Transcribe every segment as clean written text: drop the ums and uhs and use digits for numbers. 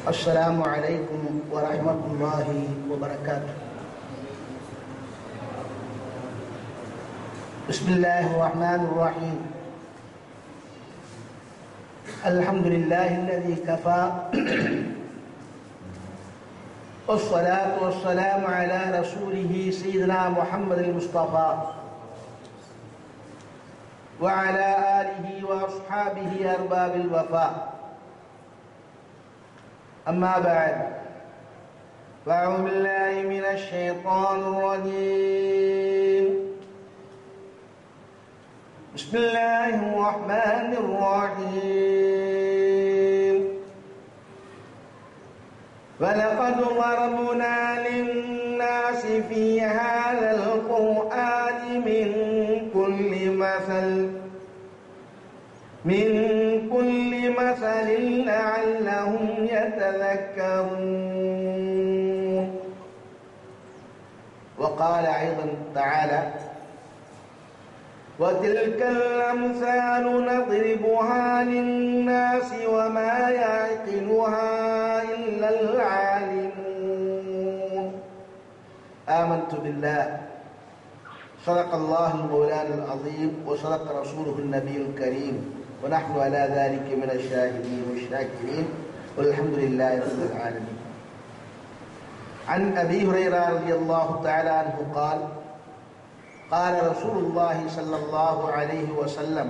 السلام عليكم ورحمة الله وبركاته. بسم الله الرحمن الرحيم. الحمد لله الذي كفى والصلاة والسلام على رسوله سيدنا محمد المصطفى وعلى آله وأصحابه أرباب الوفاء. أما بعد، فأعوذ بالله من الشيطان الرجيم. بسم الله الرحمن الرحيم. ولقد ضربنا للناس في هذا القرآن من كل مثل لعلهم يتذكرون. وقال أيضا تعالى: وتلك الأمثال نضربها للناس وما يعقلها إلا العالمون. آمنت بالله، صدق الله المولان العظيم، وصدق رسوله النبي الكريم، ونحن على ذلك من الشاهدين والشاكرين، والحمد لله رب العالمين. عن أبي هريرة رضي الله تعالى عنه قال: قال رسول الله صلى الله عليه وسلم: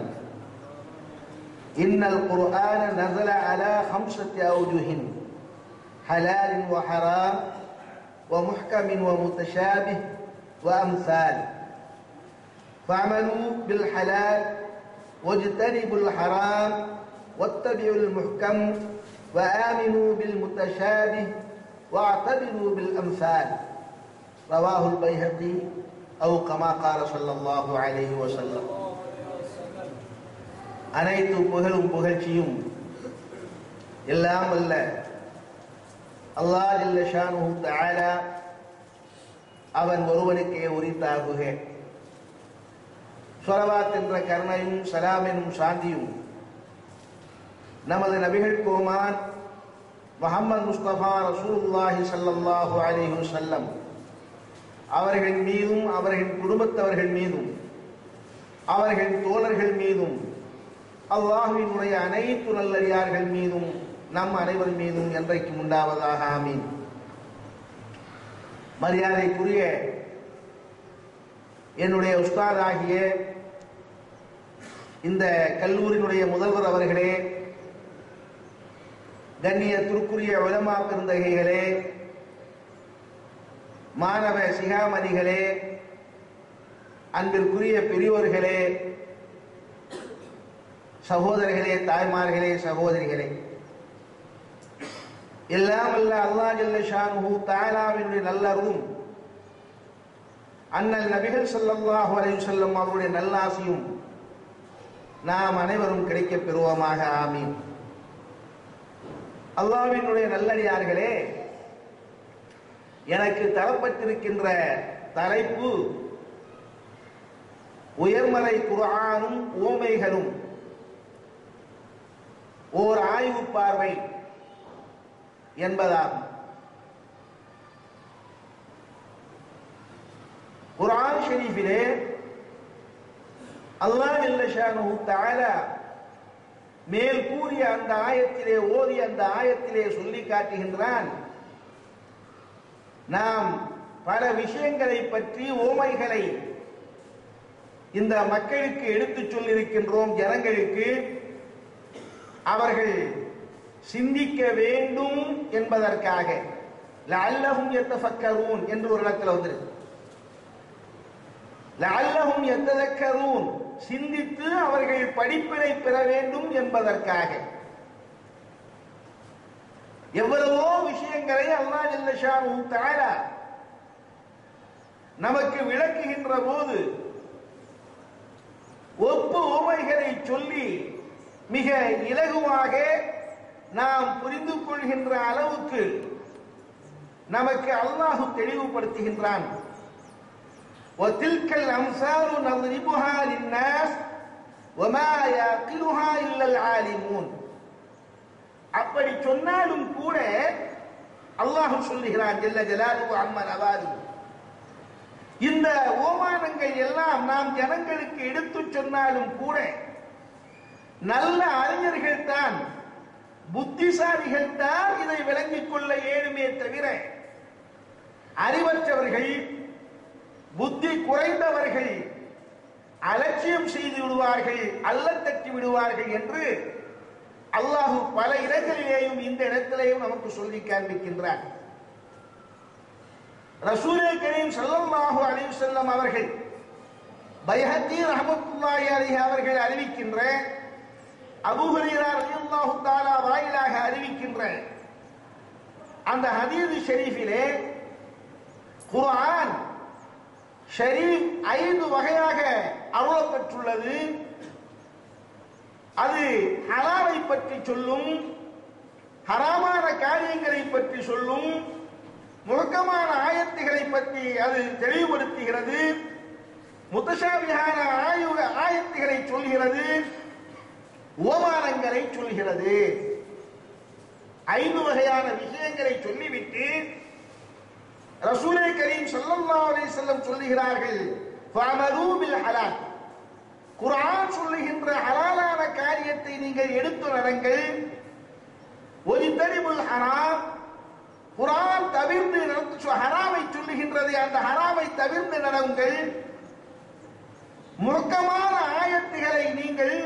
إن القرآن نزل على 5 أوجه: حلال وحرام ومحكم ومتشابه وأمثال، فاعملوا بالحلال واجتنبوا الحرام واتبعوا المحكم وآمنوا بالمتشابه واعتبروا بالأمثال. رواه البيهقي أو كما قال صلى الله عليه وسلم. அனைத்து புகழும் புகழ்ச்சியும் எல்லாம் வல்ல அல்லாஹ் ஜல்ல ஷானுஹு தஆலா அவன் ஒருவனுக்கே உரித்தாகுக. ஸலவாத் என்ற கருணையும் சலாம் எனும் சாந்தியும் நமது நபிகள் கோமான் முஹம்மது முஸ்தபா ரசூலுல்லாஹி ஸல்லல்லாஹு அலைஹி வஸல்லம் அவர்கள் மீதும் அவர்கள் குடும்பத்தவர்கள் மீதும் அவர்கள் தோழர்கள் மீதும் அல்லாஹ்வினுடைய அனைத்து நல்லடியார்கள் மீதும் நம் அனைவர் மீதும் என்றைக்கும் உண்டாவதாக. ஆமீன். மரியாதைக்குரிய என்னுடைய உஸ்தாதாகிய இந்த கல்லூரியினுடைய முதல்வர் அவர்களே, கண்ணியத்திற்குரிய உலமா பெருந்தகைகளே, மாணவ சிகாமணிகளே, அன்பிற்குரிய பெரியோர்களே, சகோதரர்களே, தாய்மார்களே, சகோதரிகளே, எல்லாம் அல்ல அல்லாஹ் ஜல்ல ஷானுஹு தஆலாவினுடைய நல்லருளும் அண்ணல் நபிகள் ஸல்லல்லாஹு அலைஹி வஸல்லம் அவருடைய நல்லாசியும் நாம் அனைவரும் கிடைக்கப் பெறுவோமாக. ஆமீன். அல்லாஹ்வினுடைய நல்லடியார்களே, எனக்கு தரப்பட்டிருக்கின்ற தலைப்பு உயர்மறை குர்ஆனும் உவமைகளும் ஓர் ஆய்வு பார்வை என்பதாகும். குர்ஆன் ஷரீஃபிலே அல்லாஹ் ஜல்ல ஷானுஹு தஆலா மேல் கூறிய அந்த ஆயத்திலே ஓதிய அந்த ஆயத்திலே சொல்லி காட்டுகின்றான், நாம் பல விஷயங்களை பற்றி ஓமைகளை இந்த மக்களுக்கு எடுத்துச் சொல்லியிருக்கின்றோம். ஜனங்களுக்கு அவர்கள் சிந்திக்க வேண்டும் என்பதற்காக. லஅல்லஹும் யத்தஃபக்கரூன் என்று ஒரு இடத்துல வந்திருக்கு. லஅல்லஹும் யத்ததக்கரூன், சிந்தித்து அவர்கள் படிப்பினை பெற வேண்டும் என்பதற்காக. எவ்வளவோ விஷயங்களை அல்லாஹ் ஜல்ல ஷானுஹு தஆலா நமக்கு விளக்குகின்ற போது ஒப்பு உவமைகளை சொல்லி மிக இலகுவாக நாம் புரிந்து கொள்கின்ற அளவுக்கு நமக்கு அல்லாஹ் தெளிவுபடுத்துகின்றான். وَتِلْكَ الْأَمْثَالُ نَضْرِبُهَا لِلنَّاسِ وَمَا يَعْقِلُهَا إِلَّا الْعَالِمُونَ. அப்படி சொன்னாலும் கூட அல்லாஹ் சொல்லுகிறான் ஜல்ல ஜலாலுஹு அம்மா நவாது. இந்த ஓமானங்கள் எல்லாம் நாம் ஜனங்களுக்கு எடுத்துச் சொன்னாலும் கூட நல்ல அறிஞர்கள் தான், புத்திசாலிகள் தான் இதை விளங்கிக் கொள்ள ஏழுமே தவிர அறிவற்றவர்கள், புத்தி குறைந்தவர்கள் அலட்சியம் செய்து விடுவார்கள், அல்லத்தட்டி விடுவார்கள் என்று அல்லாஹ் பல இடங்களிலேயும் இந்த இடத்திலேயும் நமக்கு சொல்லி காண்பிக்கின்றார். ரசூலே கரீம் ஸல்லல்லாஹு அலைஹி வஸல்லம் அவர்கள் பைஹக்கி ரஹ்மத்துல்லாஹி அலைஹி அவர்கள் அறிவிக்கின்ற, அபூ ஹுரைரா ரலியல்லாஹு தஆலா வாயிலாக அறிவிக்கின்ற அந்த ஹதீஸ் ஷரீஃபிலே குர்ஆன் ஷரீஃப் 5 வகையாக அருளப்பட்டுள்ளது. அது ஹலாலை பற்றி சொல்லும், ஹராமான காரியங்களை பற்றி சொல்லும், முஹக்கமான ஆயத்துகளை பற்றி அது தெளிவுபடுத்துகிறது, முத்தஷாபிஹான ஆயத்துகளை சொல்கிறது, ஓமானங்களை சொல்கிறது. 5 வகையான விஷயங்களை சொல்லிவிட்டு ரசூலே கரீம் ஸல்லல்லாஹு அலைஹி வஸல்லம் சொல்லுகிறார்கள், ஃபஅமலூ பில் ஹலால். குர்ஆன் சொல்லுகின்ற ஹலாலான காரியத்தை நீங்கள் எடுத்து நடங்கள். ஒஜ்தனிபுல் ஹராம், குர்ஆன் தவிர்த்து ஹராமை சொல்லுகின்றது, அந்த ஹராமை தவிர்த்து நடங்கள். முஹக்கமான ஆயத்துகளை நீங்கள்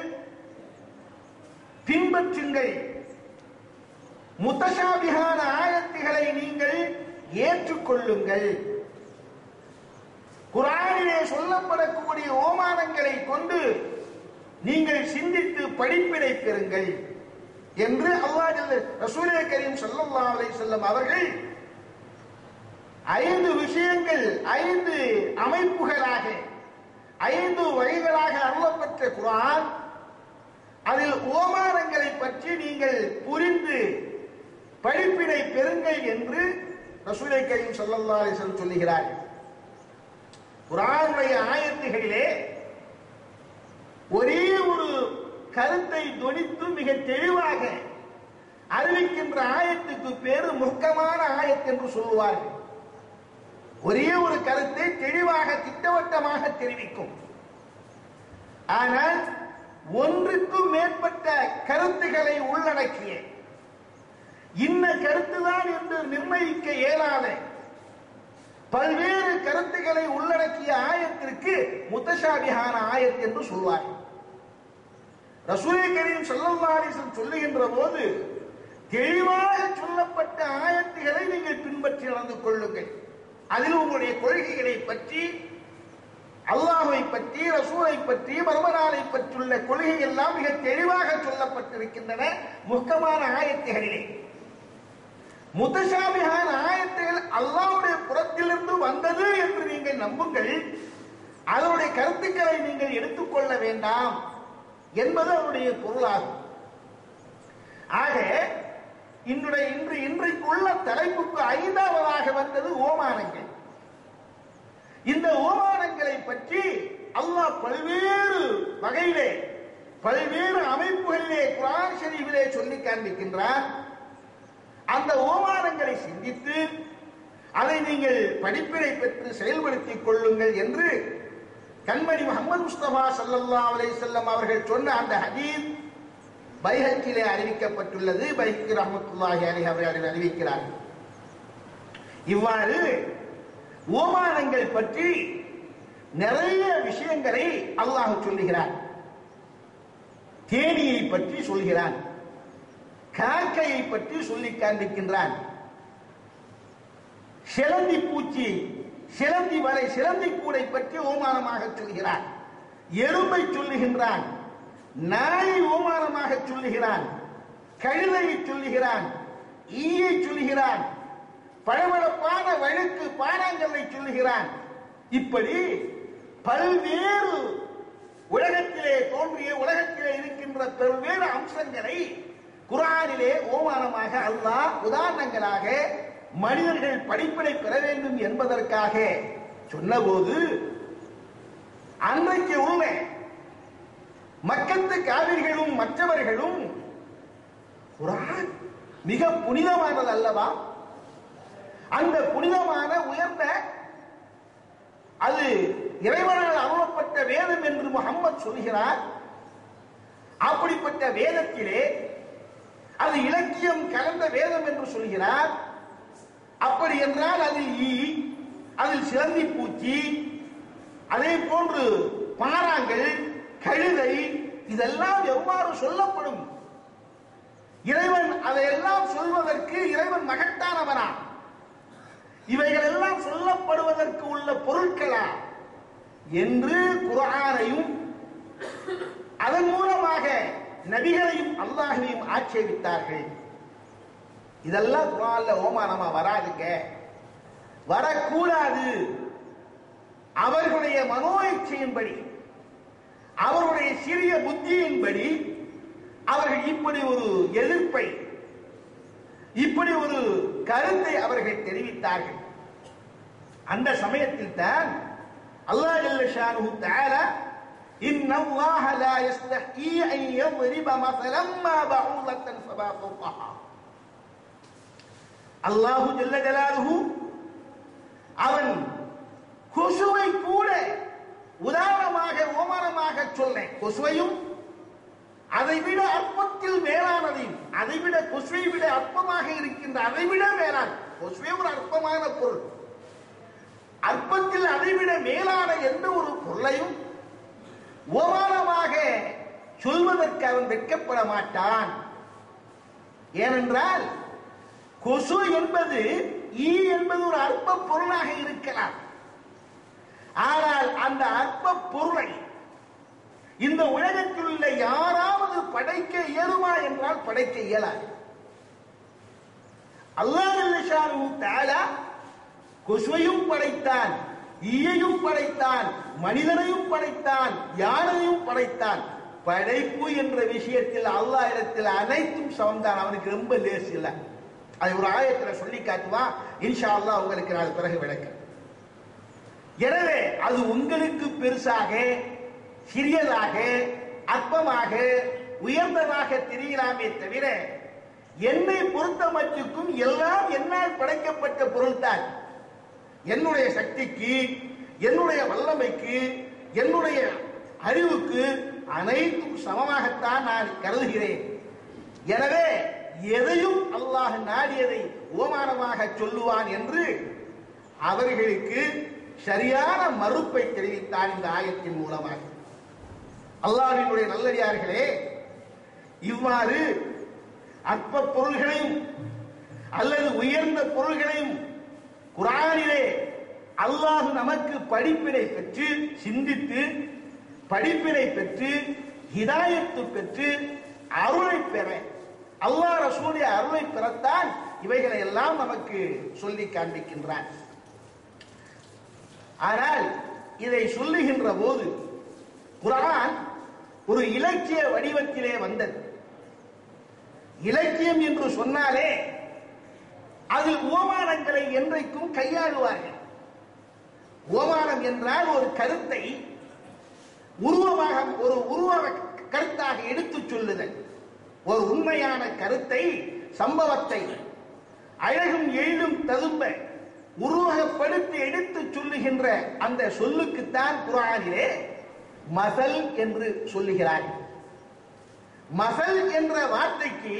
பின்பற்றுங்கள், முத்தஷாபிஹான ஆயத்துகளை நீங்கள் ஏற்றுக்கொள்ளுங்கள். குர்ஆனிலே சொல்லப்படக்கூடிய ஓமானங்களை கொண்டு நீங்கள் சிந்தித்து படிப்பினை பெறுங்கள் என்று அல்லாஹ் ரசூலே கரீம் ஸல்லல்லாஹு அலைஹி வஸல்லம் அவர்கள் 5 விஷயங்கள், 5 அமைப்புகளாக, 5 வகைகளாக அருளப்பட்ட குர்ஆன், அதில் ஓமானங்களை பற்றி நீங்கள் புரிந்து படிப்பினை பெறுங்கள் என்று ரசூலே கரீம் ஸல்லல்லாஹு அலைஹி வஸல்லம் சொல்லுகிறார்கள். குர்ஆனுடைய ஆயத்துகளிலே ஒரே ஒரு கருத்தை தொனித்து மிக தெளிவாக அறிவிக்கின்ற ஆயத்துக்கு பேரு முஹக்கமான ஆயத் என்று சொல்லுவார்கள். ஒரே ஒரு கருத்தை தெளிவாக திட்டவட்டமாக தெரிவிக்கும். ஆனால் ஒன்றுக்கும் மேற்பட்ட கருத்துக்களை உள்ளடக்கிய, இன்ன கருத்துதான் என்று நிர்ணயிக்க இயலாத பல்வேறு கருத்துக்களை உள்ளடக்கிய ஆயத்திற்கு முத்தஷாபிஹான ஆயத் என்று சொல்வார்கள். ரசூலே கரீம் ஸல்லல்லாஹு அலைஹி வஸல்லம் சொல்லுகின்ற போது தெளிவாக சொல்லப்பட்ட ஆயத்துகளை நீங்கள் பின்பற்றி நடந்து கொள்ளுங்கள். அதில் உங்களுடைய கொள்கைகளை பற்றி, அல்லாஹ்வை பற்றி, ரசூலை பற்றி, மர்மநாளை பற்றியுள்ள கொள்கை எல்லாம் மிக தெளிவாக சொல்லப்பட்டிருக்கின்றன முஹக்கமான ஆயத்துகளிலே. முத்தஷாபிஹான ஆயத்துகள் அல்லாஹ்வுடைய புறத்திலிருந்து வந்தது என்று நீங்கள் நம்புங்கள், அதனுடைய கருத்துக்களை நீங்கள் எடுத்துக்கொள்ள வேண்டாம் என்பது அவருடைய பொருளாகும். ஆக இன்றைக்குள்ள தலைப்புக்கு 5வதாக வந்தது ஓமானங்கள். இந்த ஓமானங்களை பற்றி அல்லாஹ் பல்வேறு வகையிலே, பல்வேறு அமைப்புகளிலே குர்ஆன் ஷரீஃபிலே சொல்லி காண்பிக்கின்றான். அந்த ஓமானங்களை சிந்தித்து அதை நீங்கள் படிப்பினை பெற்று செயல்படுத்திக் கொள்ளுங்கள் என்று கண்மணி முஹம்மது முஸ்தபா ஸல்லல்லாஹு அலைஹி வஸல்லம் அவர்கள் சொன்ன அந்த ஹதீஸ் பைஹக்கிலே அறிவிக்கப்பட்டுள்ளது. பைஹக்கி ரஹ்மத்துல்லாஹி அலைஹி அவர்கள் அறிவிக்கிறார்கள். இவ்வாறு ஓமானங்கள் பற்றி நிறைய விஷயங்களை அல்லாஹ் சொல்லுகிறான். தேனியை பற்றி சொல்கிறான், காக்கையை பற்றி சொல்லி காண்பிக்கின்றான், சிலந்தி பூச்சி, சிலந்தி வலை, சிலந்தி கூடை பற்றி ஓமானமாக சொல்கிறான், எறும்பை சொல்லுகின்றான், நாயை ஓமானமாக சொல்லுகிறான், கழுதையை சொல்லுகிறான், ஈயை சொல்லுகிறான், பளபளப்பான வழுக்கு பானாங்கல்லை சொல்லுகிறான். இப்படி பல்வேறு உலகத்திலே தோன்றிய, உலகத்திலே இருக்கின்ற பல்வேறு அம்சங்களை குர்ஆனிலே ஓமானமாக அல்லாஹ் உதாரணங்களாக மனிதர்கள் படிப்பினை பெற வேண்டும் என்பதற்காக சொன்னபோது, அன்றைக்கு உள்ள மக்கத்து காவிர்களும் மற்றவர்களும் குர்ஆன் மிக புனிதமானது அல்லவா, அந்த புனிதமான உயர்ந்த அது இறைவனால் அருளப்பட்ட வேதம் என்று முஹம்மது சொல்கிறார். அப்படிப்பட்ட வேதத்திலே அது இலக்கியம் கலந்த வேதம் என்று சொல்கிறார். அப்படி என்றால் அதில் அதில் சிலந்தி பூச்சி, அதே போன்று பாறாங்கள், கழுதை, இதெல்லாம் எவ்வாறு சொல்லப்படும்? இறைவன் அதையெல்லாம் சொல்வதற்கு இறைவன் மகத்தானவனா? இவைகள் எல்லாம் சொல்லப்படுவதற்கு உள்ள பொருட்களா என்று குர்ஆனையும் அதன் மூலமாக நபிகளையும் அல்லாஹ்வையும் ஆட்சேபித்தார்கள். இதெல்லாம் குர்ஆன்ல ஓமானமா வராதுங்க, வரக்கூடாது. அவர்களுடைய மனோ இச்சையின்படி, அவருடைய சிறிய புத்தியின்படி அவர்கள் இப்படி ஒரு எதிர்ப்பை, இப்படி ஒரு கருத்தை அவர்கள் தெரிவித்தார்கள். அந்த சமயத்தில் தான் அல்லாஹ் ஜல்ல ஷானுஹு தஆலா இன்னல்லாஹ லா யஸ்தஹீ அன் யضرب مثلا ما بعوضة فما فوقها, அல்லாஹ் ஜல்ல ஜலாலுஹு அவன் கொசுவை கூட உதாரணமாக ஓமானமாக சொன்னேன். கொசுவையும் அதைவிட அற்பத்தில் மேலானதையும், அதைவிட கொசுவை விட அற்பமாக இருக்கின்ற அதைவிட மேலான கொசுவே ஒரு அற்பமான பொருள், அற்பத்தில் அதைவிட மேலான எந்த ஒரு பொருளையும் ஓமானமாக சொல்வதற்கு அவன் வெட்கப்பட மாட்டான். ஏனென்றால் கொசு என்பது ஈ என்பது ஒரு அற்ப பொருளாக இருக்கலாம். ஆனால் அந்த அற்ப பொருளை இந்த உலகத்தில் உள்ள யாராவது படைக்க இயலுமா என்றால் படைக்க இயலாது. அல்லாஹ் ஜல்ல ஷானுஹு தஆலா கொசுவையும் படைத்தான், ஈயையும் படைத்தான், மனிதனையும் படைத்தான், யானையும் படைத்தான். படைப்பு என்ற விஷயத்தில் அல்லாஹ் இடத்தில் அனைத்தும் சமந்தான். அவனுக்கு ரொம்ப லேஸ் இல்லை. அதை ஒரு ஆயத்தில் சொல்லி காட்டுவான். இன்ஷா அல்லாஹ் உங்களுக்கு நான் பிறகு விளக்கிறேன். எனவே அது உங்களுக்கு பெருசாக, சிறியதாக, அற்பமாக, உயர்ந்ததாக தெரியலாமே தவிர என்னை பொறுத்த மட்டுக்கும் எல்லாம் என்னால் படைக்கப்பட்ட பொருள்தான். என்னுடைய சக்திக்கு, என்னுடைய வல்லமைக்கு, என்னுடைய அறிவுக்கு அனைத்தும் சமமாகத்தான் நான் கருதுகிறேன். எனவே எதையும் அல்லாஹ் நாடியதை ஓமானமாக சொல்லுவான் என்று அவர்களுக்கு சரியான மறுப்பை தெரிவித்தான் இந்த ஆயத்தின் மூலமாக. அல்லாஹ்வினுடைய நல்லடியார்களே, இவ்வாறு அற்ப பொருள்களையும் அல்லது உயர்ந்த பொருள்களையும் குர்ஆனிலே அல்லாஹ் நமக்கு படிப்பினை பெற்று, சிந்தித்து படிப்பினை பெற்று, ஹிதாயத்து பெற்று, அருளை பெற, அல்லாஹ் ரசூலுடைய அருளை பெறத்தான் இவைகளை எல்லாம் நமக்கு சொல்லி காண்பிக்கின்றான். ஆனால் இதை சொல்லுகின்ற போது குர்ஆன் ஒரு இலக்கிய வடிவத்திலே வந்தது. இலக்கியம் என்று சொன்னாலே அதில் ஓமானங்களை என்றைக்கும் கையாளுவார்கள். ஓமானம் என்றால் ஒரு கருத்தை உருவமாக, ஒரு உருவ கருத்தாக எடுத்து சொல்லுதல். ஒரு உண்மையான கருத்தை, சம்பவத்தை அழகும் எழிலும் ததும்ப உருவகப்படுத்தி எடுத்து சொல்லுகின்ற அந்த சொல்லுக்குத்தான் குர்ஆனிலே மசல் என்று சொல்லுகிறார்கள். மசல் என்ற வார்த்தைக்கு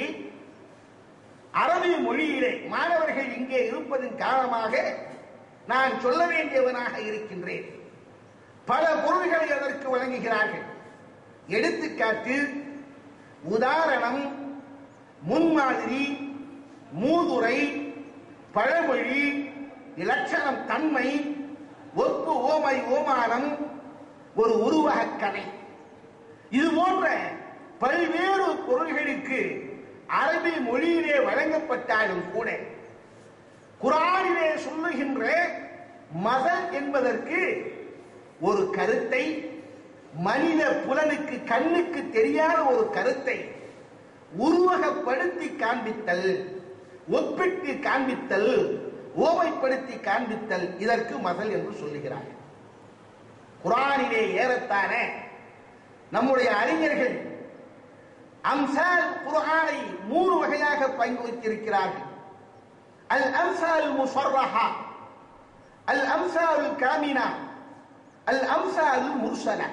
அரபி மொழியிலே மாணவர்கள் இங்கே இருப்பதன் காரணமாக நான் சொல்ல வேண்டியவனாக இருக்கின்றேன். பல பொருள்களை அதற்கு வழங்குகிறார்கள். எடுத்துக்காட்டு, உதாரணம், முன்மாதிரி, மூதுரை, பழமொழி, இலட்சணம், தன்மை, ஒப்பு, ஓமை, ஓமானம், ஒரு உருவக கதை, இது போன்ற பல்வேறு பொருள்களுக்கு அரபி மொழியிலே வழங்கப்பட்டாலும் கூட குர்ஆனிலே சொல்லுகின்ற மசல் என்பதற்கு ஒரு கருத்தை, மனித புலனுக்கு, கண்ணுக்கு தெரியாத ஒரு கருத்தை உருவகப்படுத்தி காண்பித்தல், ஒப்பிட்டு காண்பித்தல், ஓமைப்படுத்தி காண்பித்தல், இதற்கு மசல் என்று சொல்லுகிறார். குர்ஆனிலே ஏறத்தான நம்முடைய அறிஞர்கள் அம்சால் குர்ஆனை 3 வகையாக பங்கு வைத்திருக்கிறார்கள். அல் அம்சால் முஸர்ரஹா, அல் அம்சால் காமினா, அல் அம்சால் முர்சலா.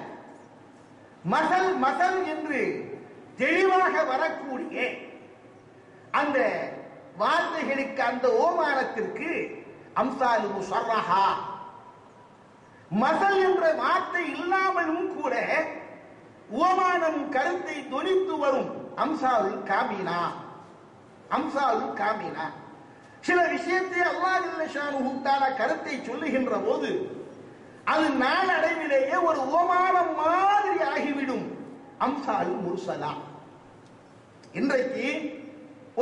மசல் மசல் என்று தெளிவாக வரக்கூடிய அந்த வார்த்தைகளுக்கு, அந்த ஓமானத்திற்கு அம்சால் முஸர்ரஹா. மசல் என்ற வார்த்தை இல்லாமலும் கூட ஓமானம் கருத்தை தொனித்து வரும் அம்சால் காமினா, அம்சால் காமினா. சில விஷயத்தை அல்லாஹ் ஜல்ல ஷானுஹு தஆலா கருத்தை சொல்லுகின்ற போது அது நாளடைவிலேயே ஒரு ஓமானம் மாதிரி ஆகிவிடும். அம்சால் முர்சலா. இன்றைக்கு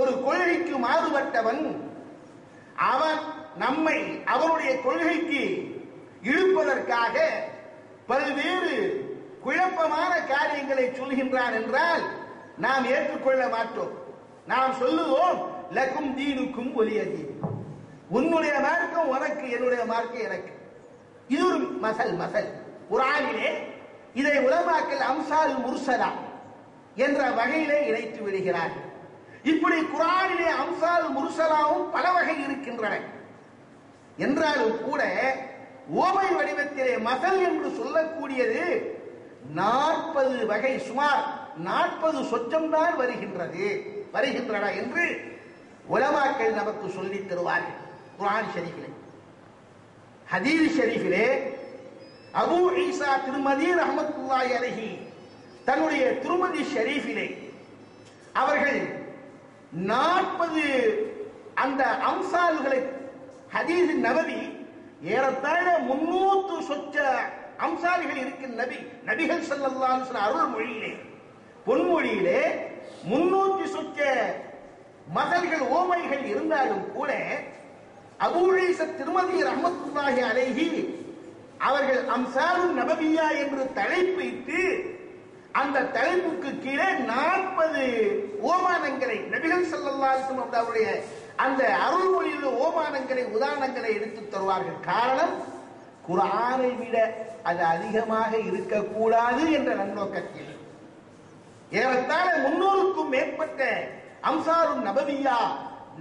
ஒரு கொள்கைக்கு மாறுபட்டவன் அவன் நம்மை அவனுடைய கொள்கைக்கு இழுப்பதற்காக பல்வேறு குழப்பமான காரியங்களை சொல்கின்றான் என்றால் நாம் ஏற்றுக்கொள்ள மாட்டோம். நாம் சொல்லுவோம், லக்கும் தீனுக்கும் வலிய தீன், உன்னுடைய மார்க்கம் உனக்கு, என்னுடைய மார்க்கம் எனக்கு. இது ஒரு மசல். மசல் குர்ஆனிலே இதை உலமாக்கள் அம்சால் முர்சலா என்ற வகையிலே இணைத்து விடுகிறார். இப்படி குர்ஆனிலே அம்சால் முர்சலாவும் பல வகை இருக்கின்றன. என்றாலும் கூட ஓமை வடிவத்திலே மசல் என்று சொல்லக்கூடியது 40 வகை, சுமார் 40 சொச்சம்தான் வருகின்றன என்று உலமாக்கள் நமக்கு சொல்லித் தருவார்கள். குர்ஆன் ஷரீஃபிலே, ஹதீஸ் ஷரீஃபிலே அபூ ஈசா திருமதி ரஹ்மத்துல்லாஹி அலைஹி தன்னுடைய திருமதி ஷரீஃபிலே அவர்கள் 40 அந்த அம்சால்களை, ஹதீஸ் நபவி ஏறத்தாழ 300 சொச்ச அம்சால்கள் இருக்கின்ற நபிகள் ஸல்லல்லாஹு அலைஹி வஸல்லம் அருள் மொழியிலே, பொன்மொழியிலே 300 சொச்ச மசல்கள், ஓமைகள் இருந்தாலும் கூட அபூ ஈசா திருமதி ரஹ்மத்துல்லாஹி அலைஹி அவர்கள் அம்சாலுன் நபவியா என்று தலைப்பிட்டு அந்த தலைப்புக்கு கீழே 40 ஓமானங்களை நபிகள் ஸல்லல்லாஹு அலைஹி வஸல்லம் அவருடைய அந்த அருள்மொழியில் ஓமானங்களை, உதாரணங்களை எடுத்து தருவார்கள். காரணம், குர்ஆனை விட அது அதிகமாக இருக்கக்கூடாது என்ற நன்னோக்கத்தில் ஏறத்தாழ 300க்கும் மேற்பட்ட அம்சாலுன் நபவியா,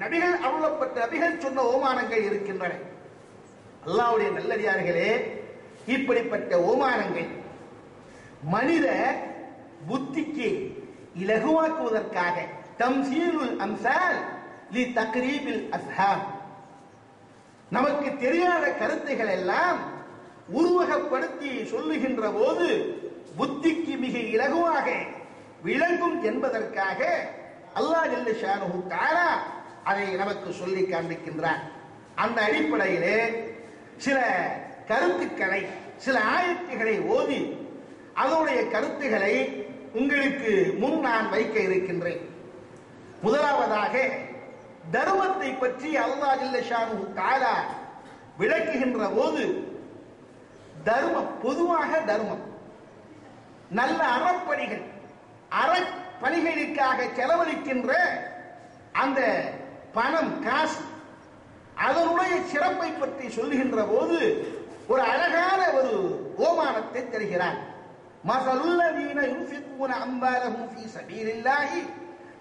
நபிகள் அருளப்பட்ட நபிகள் சொன்ன ஓமானங்கள் இருக்கின்றன. அல்லாஹ்வுடைய நல்லடியார்களே, இப்படிப்பட்ட ஓமானங்கள் மனித புத்திக்கு இலகுவாக்குவதற்காக தம்சீலுல் அம்சால் லி தக்ரீபில் அஸ்ஹாம், நமக்கு தெரியாத கருத்துக்கள் எல்லாம் உருவகப்படுத்தி சொல்லுகின்ற போது புத்திக்கு மிக இலகுவாக விளங்கும் என்பதற்காக அல்லாஹ் ஜல்ல ஷானுஹு தஆலா அதை நமக்கு சொல்லி காண்பிக்கின்றான். அந்த அடிப்படையிலே சில கருத்துக்களை, சில ஆயத்துக்களை ஓதி அதனுடைய கருத்துக்களை உங்களுக்கு முன் நான் வைக்க இருக்கின்றேன். முதலாவதாக தர்மத்தை பற்றி அல்லாஹ் ஜல்ல ஷானுஹு தஆலா விளக்குகின்ற போது, தர்மம் பொதுவாக தர்மம் நல்ல அறப்பணிகள், அறப்பணிகளுக்காக செலவழிக்கின்ற அந்த பணம், காசு, அதனுடைய சிறப்பை பற்றி சொல்லுகின்ற போது ஒரு அழகான ஒரு ஓமானத்தை தருகிறார். மஸலுல்லதீன யுன்ஃபிகூன அம்வாலஹும் ஃபீ ஸபீலில்லாஹி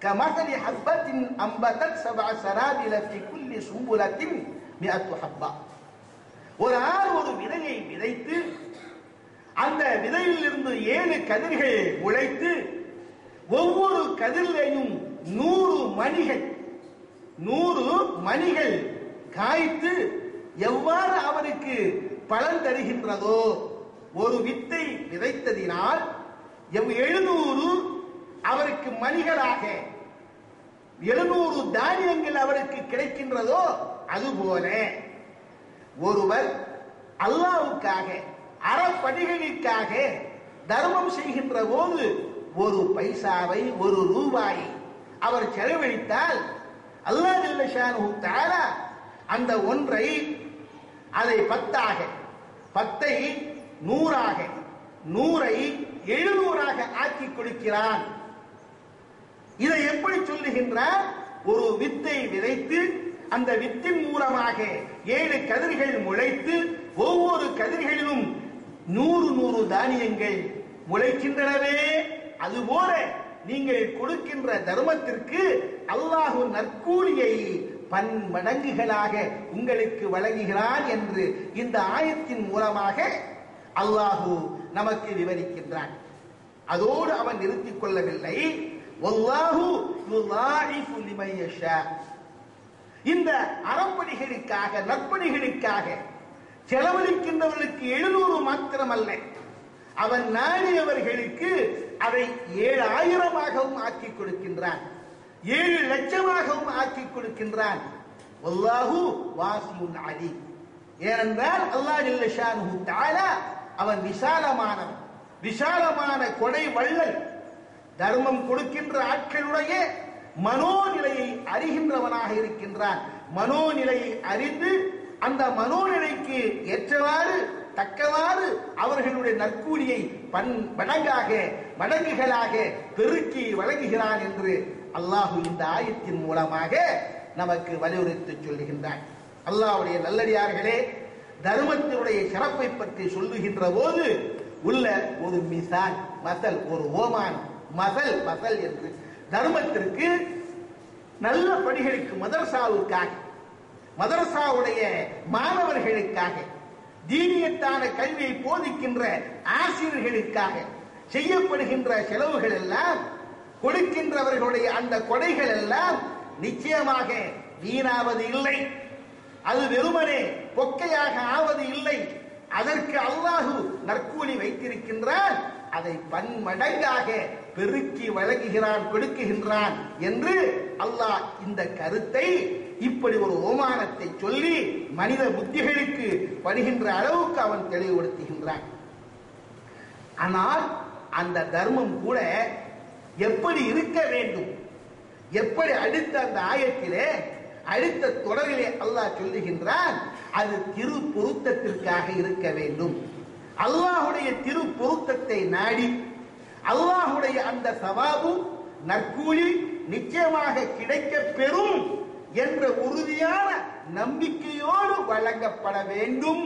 கமஸலி ஹப்பத்தின் அம்பதத் சபஅ ஸராபில ஃபீ குல்லி சும்புலத்தின் மிஅத்து ஹப்பா. ஒரு ஆள் ஒரு விதையை விதைத்து அந்த விதையிலிருந்து 7 கதிர்கள் முளைத்து ஒவ்வொரு கதிரிலேயும் 100 மணிகள் காய்த்து எவ்வாறு அவனுக்கு பலன் தருகின்றதோ, ஒரு வித்தை விதைத்ததினால் 700 அவருக்கு மணிகளாக 700 தானியங்கள் அவருக்கு கிடைக்கின்றதோ, அதுபோல ஒருவர் அல்லாஹ்வுக்காக அறப்பணிகளுக்காக தர்மம் செய்கின்ற போது ஒரு பைசாவை, ஒரு ரூபாயை அவர் செலவழித்தால் அல்லாஹ் ஜல்ல ஷானுஹு தஆலா அந்த ஒன்றை, அதை 10ஆக, 10ஐ 100ஆக, 100ஐ 700ஆக ஆக்கி கொடுக்கிறான். இதை எப்படி சொல்லுகின்றார்? ஒரு வித்தை விதைத்து அந்த வித்தின் மூலமாக 7 கதிர்கள் முளைத்து ஒவ்வொரு கதிர்களிலும் 100 தானியங்கள் முளைக்கின்றனவே, அதுபோல நீங்கள் கொடுக்கின்ற தர்மத்திற்கு அல்லாஹ் நற்கூலியை பன்மடங்குகளாக உங்களுக்கு வழங்குகிறான் என்று இந்த ஆயத்தின் மூலமாக அல்லாஹு நமக்கு விவரிக்கின்றான். அதோடு அவன் நிறுத்திக் கொள்ளவில்லை. வல்லாஹு யுதாயிஃபு லிமன் யஷா. இந்த அறப்பணிகளுக்காக நற்பணிகளுக்காக செலவழிக்கின்றவர்களுக்கு 700 மாத்திரமல்ல, அவன் நாடியவர்களுக்கு அதை 7000ஆகவும் ஆக்கிக் கொடுக்கின்றான், 7 லட்சமாகவும் ஆக்கிக் கொடுக்கின்றான். வல்லாஹு வாசியுன் அலீம். ஏனென்றால் அல்லாஹ் ஜல்ல ஷானுஹு தஆலா அவன் விசாலமான கொடை வள்ளல். தர்மம் கொடுக்கின்ற ஆட்களுடைய மனோநிலையை அறிகின்றவனாக இருக்கின்றான். மனோநிலையை அறிந்து அந்த மனோநிலைக்கு ஏற்றவாறு தக்கவாறு அவர்களுடைய நற்கூலியை மடங்குகளாக பெருக்கி வழங்குகிறான் என்று அல்லாஹு இந்த ஆயத்தின் மூலமாக நமக்கு வலியுறுத்தி சொல்லுகின்றான். அல்லாஹ்வுடைய நல்லடியார்களே, தர்மத்தினுடைய சிறப்பை பற்றி சொல்லுகின்ற போது உள்ள ஒரு மிசால், மசல், ஒரு ஓமானம், மசல் என்று தர்மத்திற்கு நல்ல பணிகளுக்கு மதரசாவுடைய மாணவர்களுக்காக தீனியத்தான கல்வியை போதிக்கின்ற ஆசிரியர்களுக்காக செய்யப்படுகின்ற செலவுகள் எல்லாம், கொடுக்கின்றவர்களுடைய அந்த கொடைகள் எல்லாம் நிச்சயமாக வீணாவது இல்லை. அது வெறுமனே பொக்கையாக ஆவது இல்லை. அதற்கு அல்லாஹு நற்கூலி வைத்திருக்கின்றான். அதை பன்மடங்காக பெருக்கி வழங்குகிறான், கொடுக்குகின்றான் என்று அல்லாஹ் இந்த கருத்தை இப்படி ஒரு ஓமானத்தை சொல்லி மனித புத்திகளுக்கு படுகின்ற அளவுக்கு அவன் தெளிவுபடுத்துகின்றான். ஆனால் அந்த தர்மம் கூட எப்படி இருக்க வேண்டும், எப்படி அடுத்த அந்த ஆயத்திலே அடுத்த தொடரிலே அல்லாஹ் சொல்லுகின்றான், அது திரு பொருத்தத்திற்காக இருக்க வேண்டும். அல்லாஹுடைய திரு பொருத்தத்தை நாடி அல்லாஹுடைய அந்த சவாபு நற்கூலி நிச்சயமாக கிடைக்க பெறும் என்ற உறுதியான நம்பிக்கையோடு வழங்கப்பட வேண்டும்.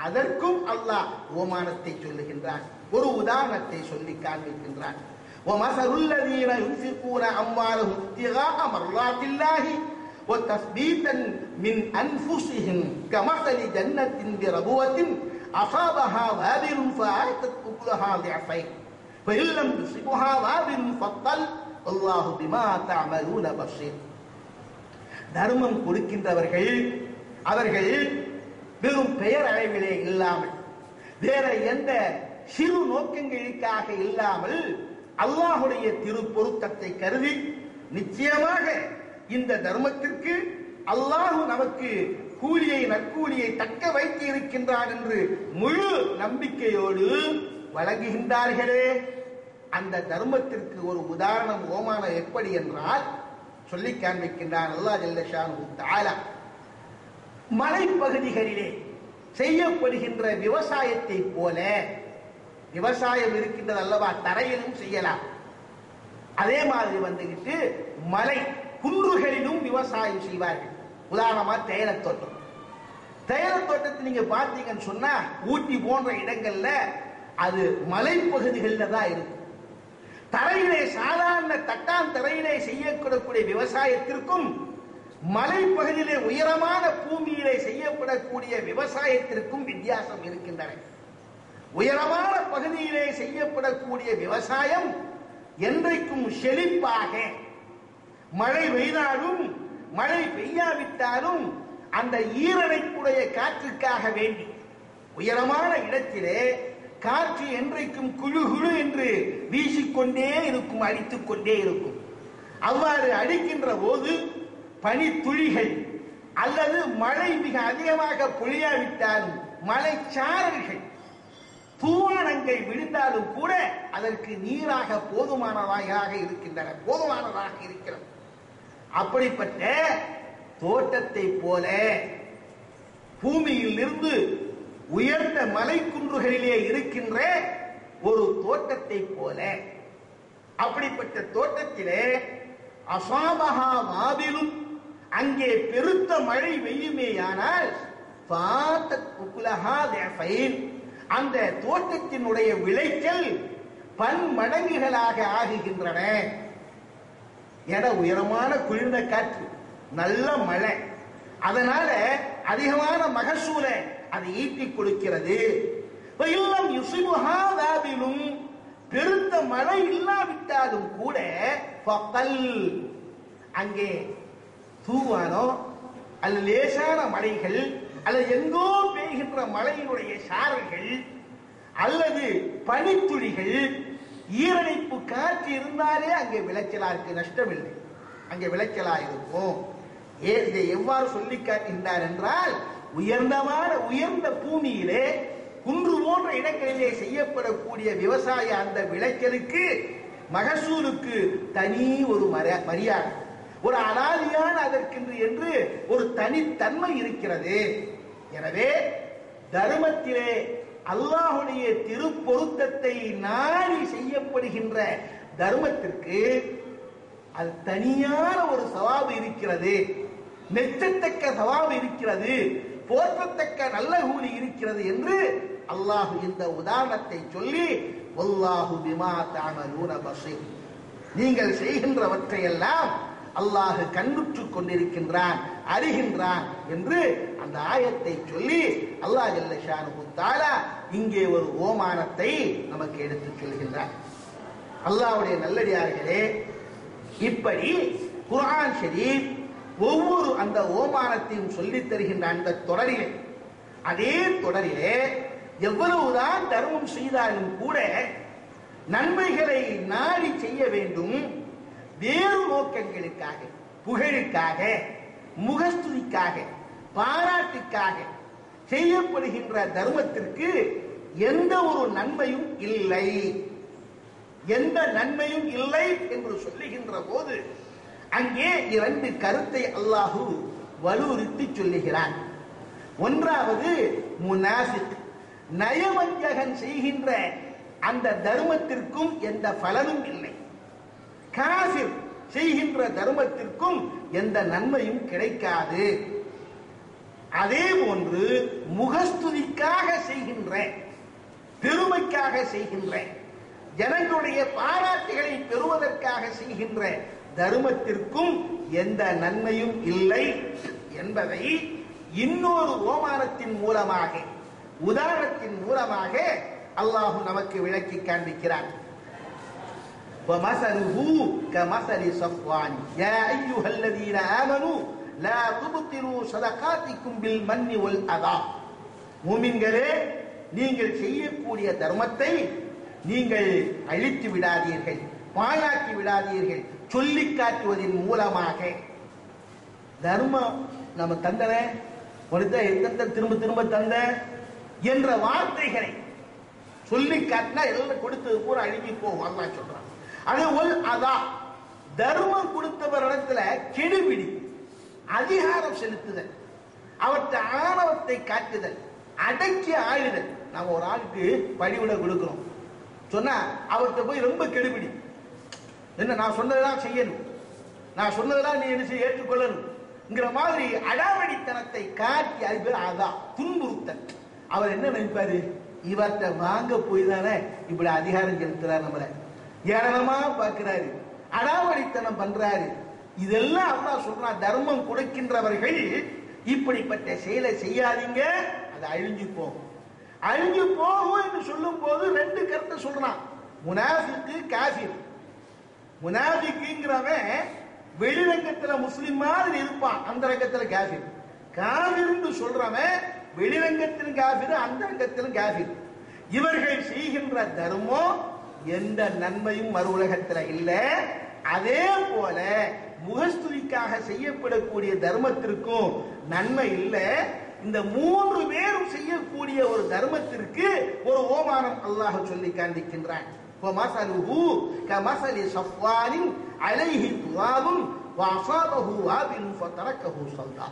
அதற்கும் அல்லாஹ் ஓமானத்தை சொல்லுகின்றான். ஒரு உதாரணத்தை சொல்லி காண்பிக்கின்றான். وَمَثَلُ الَّذِينَ يُنْفِقُونَ أَمْوَالَهُمْ ابْتِغَاءَ مَرْضَاتِ اللَّهِ وَتَثْبِيتًا مِنْ أَنْفُسِهِمْ كَمَثَلِ جَنَّةٍ بِرَبْوَةٍ أَصَابَهَا وَابِلٌ فَآتَتْ أُكُلَهَا ضِعْفَيْنِ فَإِنْ لَمْ يُصِبْهَا وَابِلٌ فَطَّلٌ وَاللَّهُ بِمَا تَعْمَلُونَ بَصِيرٌ. தர்மம் கொடுக்கின்றவர்கள் அவர்கள் வெறும் பெயர் அளவிலே இல்லாமல், வேற எந்த சிறு நோக்கங்களுக்காக இல்லாமல் அல்லாஹுடைய திரு பொருத்தத்தை கருதி நிச்சயமாக இந்த தர்மத்திற்கு அல்லாஹ் நமக்கு நற்கூலியை தக்க வைத்து இருக்கின்றான் என்று முழு நம்பிக்கையோடு வழங்குகின்றார்களே, அந்த தர்மத்திற்கு ஒரு உதாரணம் ஓமானம் எப்படி என்றால் சொல்லி காண்பிக்கின்றான் அல்லாஹ் ஜல்ல ஷானுஹு தஆலா. மலைப்பகுதிகளிலே செய்யப்படுகின்ற விவசாயத்தை போல, விவசாயம் இருக்கின்றது அல்லவா, தரையிலும் செய்யலாம். அதே மாதிரி வந்துகிட்டு மலை குன்றுகளிலும் விவசாயம் செய்வார்கள். உதாரணமா தேயிலத்தோட்டத்தை நீங்க பார்த்தீங்கன்னு சொன்னா ஊட்டி போன்ற இடங்கள்ல அது மலைப்பகுதிகள்ல தான் இருக்கு. தரையிலே சாதாரண தட்டான் தரையிலே செய்யப்படக்கூடிய விவசாயத்திற்கும் மலைப்பகுதியிலே உயரமான பூமியிலே செய்யப்படக்கூடிய விவசாயத்திற்கும் வித்தியாசம் இருக்கின்றன. உயரமான பகுதியிலே செய்யப்படக்கூடிய விவசாயம் என்றைக்கும் செழிப்பாக, மழை பெய்தாலும் மழை பெய்யாவிட்டாலும் அந்த ஈரணைக்குடைய காற்றுக்காக வேண்டி உயரமான இடத்திலே காற்று என்றைக்கும் குழு குழு என்று வீசிக்கொண்டே இருக்கும், அடித்துக் கொண்டே இருக்கும். அவ்வாறு அடிக்கின்ற போது பனித்துளிகள் அல்லது மழை மிக அதிகமாக பொழியாவிட்டாலும் மழை சாரல்கள் தூவானங்கள் விழுந்தாலும் கூட அதற்கு நீராக போதுமானதாக இருக்கிறது. அப்படிப்பட்ட தோட்டத்தை போல பூமியில் இருந்து உயர்ந்த மலைக்குன்றுகளிலே இருக்கின்ற ஒரு தோட்டத்தை போல, அப்படிப்பட்ட தோட்டத்திலே அசாபஹா வாபிலும் அங்கே பெருத்த மழை பெய்யுமேயானால் அந்த தோட்டத்தினுடைய விளைச்சல் பன்மடங்குகளாக ஆகுகின்றன. என உயரமான குளிர்ந்த காற்று நல்ல மழை, அதனால அதிகமான மகசூலை அது ஈட்டி கொடுக்கிறது. இல்லம் யுசிபுஹா வாபிலும், பெருத்த மழை இல்லாவிட்டாலும் கூட ஃபகல், அங்கே தூவானோ அல்லது லேசான மழைகள் அல்லது எங்கோ பெய்கின்ற மழையினுடைய சாரல்கள் அல்லது பனித்துளிகள், ஈரணிப்பு காற்று இருந்தாலே அங்கே விளைச்சலா இருக்கு, நஷ்டமில்லை, அங்கே விளைச்சலா இருக்கும். இதை எவ்வாறு சொல்லி காட்டுகின்றார் என்றால், உயர்ந்த பூமியிலே குன்று போன்ற இடங்களிலே செய்யப்படக்கூடிய விவசாய அந்த விளைச்சலுக்கு மகசூலுக்கு தனி ஒரு மரியாதை, ஒரு அனாதியான அதற்கென்று என்று ஒரு தனித்தன்மை இருக்கிறது. எனவே தர்மத்திலே அல்லாஹுடைய திருப்பொருத்தத்தை நாடி செய்யப்படுகின்ற தர்மத்திற்கு அது தனியான ஒரு சவாபு இருக்கிறது, மெச்சத்தக்க சவாபு இருக்கிறது, போற்றத்தக்க நல்ல கூலி இருக்கிறது என்று அல்லாஹ் இந்த உதாரணத்தை சொல்லி, வல்லாஹு பிமா தஅமலூன பஸீர், நீங்கள் செய்கின்றவற்றையெல்லாம் அல்லாஹ் கண்ணுற்று கொண்டிருக்கின்றான், அறிகின்றான் என்று அந்த ஆயத்தை சொல்லி அல்லாஹ் ஜல்ல ஷானுஹு தஆலா இங்கே ஒரு ஓமானத்தை நமக்கு எடுத்து சொல்கின்றார். அல்லாஹ்வுடைய நல்லடியார்களே, இப்படி குர்ஆன் ஷரீஃப் ஒவ்வொரு அந்த ஓமானத்தையும் சொல்லித் தருகின்ற அந்த தொடரிலே, அதே தொடரிலே எவ்வளவுதான் தர்மம் செய்தாலும் கூட நன்மைகளை நாடி செய்ய வேண்டும், வேறு நோக்கங்களுக்காக, புகழுக்காக, முகஸ்துதிக்காக, பாராட்டுக்காக செய்யப்படுகின்ற தர்மத்திற்கு எந்த ஒரு நன்மையும் இல்லை, எந்த நன்மையும் இல்லை என்று சொல்லுகின்ற போது அங்கே இரண்டு கருத்தை அல்லாஹு வலியுறுத்தி சொல்லுகிறான். ஒன்றாவது முனாஃபிக், நயவஞ்சகன் செய்கின்ற அந்த தர்மத்திற்கும் எந்த பலனும் இல்லை, காஃபிர் செய்கின்ற தர்மத்திற்கும் எந்த நன்மையும் கிடைக்காது. அதே போன்று முகஸ்துதிக்காக செய்கின்ற, பெருமைக்காக செய்கின்ற, ஜனங்களுடைய பாராட்டுகளை பெறுவதற்காக செய்கின்ற தர்மத்திற்கும் எந்த நன்மையும் இல்லை என்பதை இன்னொரு ஓமானத்தின் மூலமாக, உதாரணத்தின் மூலமாக அல்லாஹ் நமக்கு விளக்கி காண்பிக்கிறான். وَمَثَلُهُ كَمَثَلِ صَفْوَانٍ يَا أَيُّهَا الَّذِينَ آمَنُوا لَا تُبْطِلُوا صَدَقَاتِكُمْ بِالْمَنِّ وَالْأَذَى, மூமின்களே, நீங்கள் செய்யக்கூடிய தர்மத்தை நீங்கள் அழித்து விடாதீர்கள், பாழாக்கி விடாதீர்கள், சொல்லி காட்டுவதன் மூலமாக. தர்மம் நம்ம தந்தன திரும்ப திரும்ப தந்த என்ற வார்த்தைகளை சொல்லி காட்டினா எல்லாம் கொடுத்தது பூரா அழுகி போகும், அல்லாஹ் சொல்றான். அது அதான் தர்மம் கொடுத்தவரிடத்துல கெடுபிடி, அதிகாரம் செலுத்துதல், அவற்றை ஆணவத்தை காட்டுதல், அடக்கி ஆளுதல். நம்ம ஒரு ஆளுக்கு பணிவிட கொடுக்கிறோம் சொன்னா அவர்கிட்ட போய் ரொம்ப கெடுபிடி, என்ன நான் சொன்னதெல்லாம் செய்யணும், நான் சொன்னதெல்லாம் நீ என்ன செய்ய ஏற்றுக்கொள்ளணுங்கிற மாதிரி அடாவடித்தனத்தை காட்டி, அது பேர் அதான் துன்புறுத்தல். அவர் என்ன நினைப்பாரு, இவர்கிட்ட வாங்க போய் தானே இப்படி அதிகாரம் செலுத்துறாரு, நம்மள ஏளனமா பார்க்கிறாரு, அடாவடித்தனம் பண்றாரு. இதெல்லாம் அல்லாஹ் சொல்றான், தர்மம் கொடுக்கின்றவர்கள் இப்படிப்பட்ட செயலை செய்யாதீங்க, அது அழிஞ்சு போகும். அழிஞ்சு போகும் என்று சொல்லும் போது ரெண்டு கருத்தை சொல்றான், முனாஃபிக்கு, காஃபிர். முனாஃபிக்குங்கிறவன் வெளிரங்கத்துல முஸ்லிம் மாதிரி இருப்பான், அந்த ரங்கத்துல காஃபிர். காஃபிர் சொல்றவன் வெளிரங்கத்திலும் காஃபிர், அந்த ரங்கத்திலும் காஃபிர். இவர்கள் செய்கின்ற தர்மம் எந்த நன்மையும் மறு உலகத்துல இல்ல. அதே போல முகஸ்துதிக்காக செய்யப்படக்கூடிய தர்மத்திற்கும் நன்மை இல்லை. இந்த மூன்று பேரும் செய்யக்கூடிய ஒரு தர்மத்திற்கு ஒரு ஓமானம் அல்லாஹ் சொல்லி காண்பிக்கின்றான். وَمَثَلُهُ كَمَثَلِ صَفْوَانٍ عَلَيْهِ تُرَابٌ وَأَصَابَهُ وَابِلٌ فَتَرَكَهُ صَلْدًا.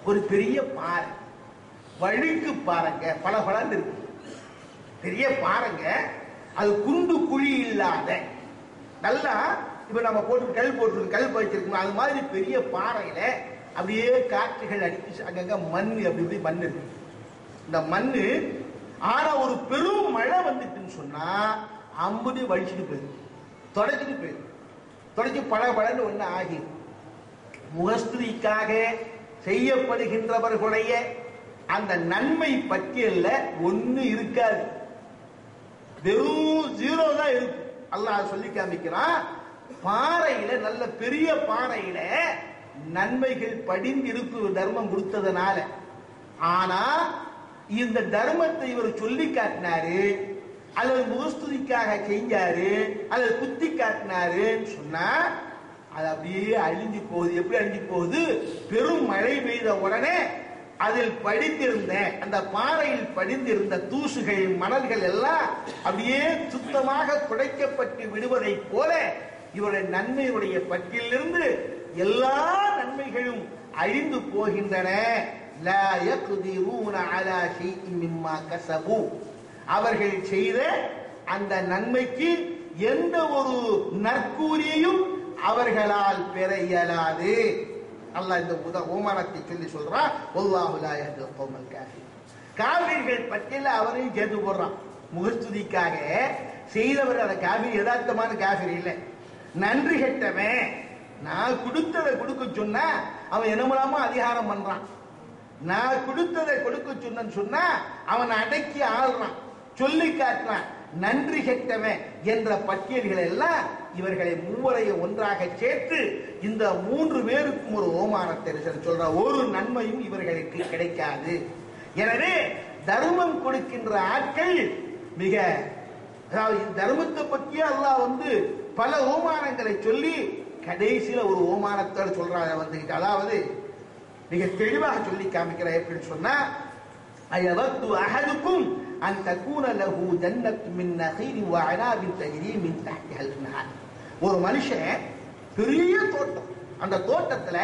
ஒரு பெரிய பாறை, வழுக்கு பாறைங்க, பல பலன்னு இருக்கு, பெரிய பாறைங்க, அது குண்டு குழி இல்லாத, நல்லா இப்ப நம்ம போட்டு கல் போட்டு கல் வச்சிருக்கோம், அது மாதிரி பெரிய பாறையில அப்படியே காற்றுகள் அடிச்சு அங்கங்க மண் அப்படி இப்படி மண் இருக்கு. இந்த மண்ணு ஆனா ஒரு பெரும் மழை வந்துட்டுன்னு சொன்னா அம்புடி வலிச்சுட்டு போயிடும், தொடச்சிட்டு போயிடும், தொடச்சி பல பலன்னு ஒண்ணு ஆகி முகஸ்துதிக்காக செய்யப்படுகின்றவர்களுடைய அந்த நன்மை பட்டியல்ல ஒண்ணு இருக்காது, வெறும் ஜீரோ தான் இருக்கு. அல்லாஹ் சொல்லி காமிக்கிறான், பாறையில நல்ல பெரிய பாறையில நன்மைகள் படிந்திருக்கு தர்மம் கொடுத்ததுனால. ஆனா இந்த தர்மத்தை இவர் சொல்லி காட்டினாரு அல்லது முகஸ்துதிக்காக செஞ்சாரு அல்லது குத்தி காட்டினாருன்னு சொன்னா அது அப்படியே அழிஞ்சு போகுது. எப்படி அழிஞ்சு போகுது? பெரும் மழை பெய்த உடனே அதில் படிந்திருந்த அந்த பாறையில் படிந்திருந்த தூசுகள் மணல்கள் எல்லாம் அப்படியே சுத்தமாக துடைக்கப்பட்டு விடுவதை போல இவருடைய நன்மையுடைய பட்டியலிருந்து எல்லா நன்மைகளும் அழிந்து போகின்றன. லா யக்திரூன அலா ஷைஇன் மிம்மா கஸபு, அவர்கள் செய்த அந்த நன்மைக்கு எந்த ஒரு நற்கூலியையும் அவர்களால் பெற இயலாது. அல்லாஹ் இந்த ஓமானத்தை சொல்லி சொல்றான், வல்லாஹு லா யஹ்தில் கௌமல் காஃபிரீன். காஃபிர்கள் பட்டியல அவரையும் சேர்த்து போடுறான். முகஸ்துதிக்காக செய்தவர் அந்த காஃபிர் யதார்த்தமான காஃபிர் இல்லை, நன்றி கெட்டவன். நான் கொடுத்ததை கொடுக்க சொன்னா அவன் என்னமலாமா அதிகாரம் பண்றான். நான் கொடுத்ததை கொடுக்க சொன்னு சொன்னா அவன் அடக்கி ஆள்றான், சொல்லி காட்டுறான். நன்றி கெட்டவன் என்ற பட்டியல்கள் எல்லாம் இவர்களை மூவரையும் ஒன்றாக சேர்த்து இந்த 3 பேருக்கும் ஒரு ஓமானத்தை சொல்ற, ஒரு நன்மையும் இவர்களுக்கு கிடைக்காது. எனவே தர்மம் கொடுக்கின்ற ஆட்கள் மிக, அதாவது தர்மத்தை பற்றியே அல்லாஹ் பல ஓமானங்களை சொல்லி கடைசியில ஒரு ஓமானத்தோட சொல்றாங்க. அதாவது மிக தெளிவாக சொல்லி காமிக்கிற எப்படின்னு சொன்னா, அயவது அஹதுக்கும் அன் தகூன லஹு ஜன்னத்து மின் நஹீல் வ அனாபின் தஜ்ரி மின் தஹ்திஹல் அன்ஹார். ஒரு மனுஷன் பெரிய தோட்டம், அந்த தோட்டத்துல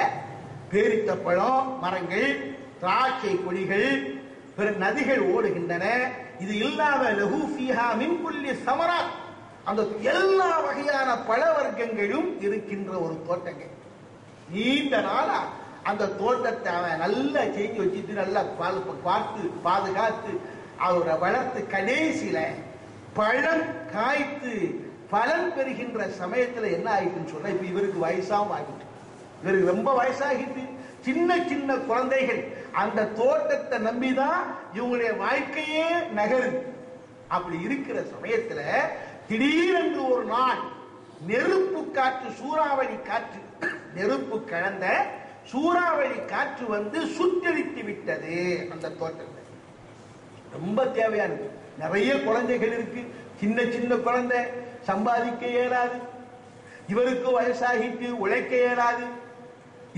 பேரித்த பழம் மரங்கள், திராட்சை கொடிகள், பிற நதிகள் ஓடுகின்றன. இது இல்லாம லஹு ஃபீஹா மின் குல்லி ஸமராத், அந்த எல்லா வகையான பழ வர்க்கங்களும் இருக்கின்ற ஒரு தோட்டங்கள். நீண்ட நாளா அந்த தோட்டத்தை அவன் நல்லா செஞ்சு வச்சுட்டு நல்லா பார்த்து பாதுகாத்து அவரை வளர்த்து கடைசியில பழம் காய்த்து பலன் பெறுகின்ற சமயத்துல என்ன ஆகிட்டுன்னு சொன்னா, இப்ப இவருக்கு வயசாகவும் ஆகிட்டு, இவருக்கு ரொம்ப வயசாகிட்டு, சின்ன சின்ன குழந்தைகள் அந்த தோட்டத்தை நம்பிதான் இவங்களுடைய வாழ்க்கையே நகருது. அப்படி இருக்கிற சமயத்துல திடீரென்று ஒரு நாள் நெருப்பு காற்று, சூறாவளி காற்று, நெருப்பு கலந்த சூறாவளி காற்று சுற்றடித்து விட்டது அந்த தோட்டத்தை. ரொம்ப தேவையானது. நிறைய குழந்தைகள் இருக்கு, சின்ன சின்ன குழந்தை, சம்பாதிக்க இயலாது, இவருக்கு வயசாகிட்டு உழைக்க இயலாது.